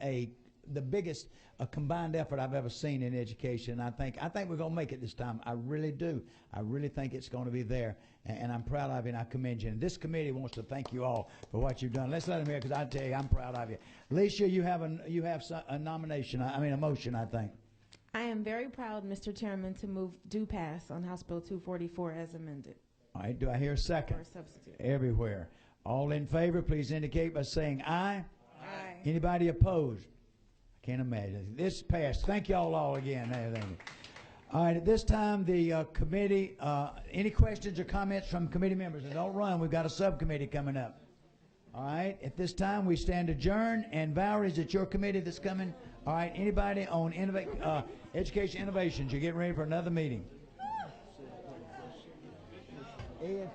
the biggest combined effort I've ever seen in education. I think we're going to make it this time. I really do. I really think it's going to be there, and I'm proud of you, and I commend you. And this committee wants to thank you all for what you've done. Let's let them hear, because I tell you, I'm proud of you. Alicia, you have a nomination. A motion, I think. I am very proud, Mr. Chairman, to move do pass on House Bill 244 as amended. All right. Do I hear a second? Or a substitute. Everywhere. All in favor, please indicate by saying aye. Aye. Anybody opposed? Can't imagine. This passed. Thank you all again. All right, at this time, the committee, any questions or comments from committee members? And don't run. We've got a subcommittee coming up. All right, at this time, we stand adjourned. And Valerie, is it your committee that's coming? All right, anybody on education innovations, you're getting ready for another meeting. Ed.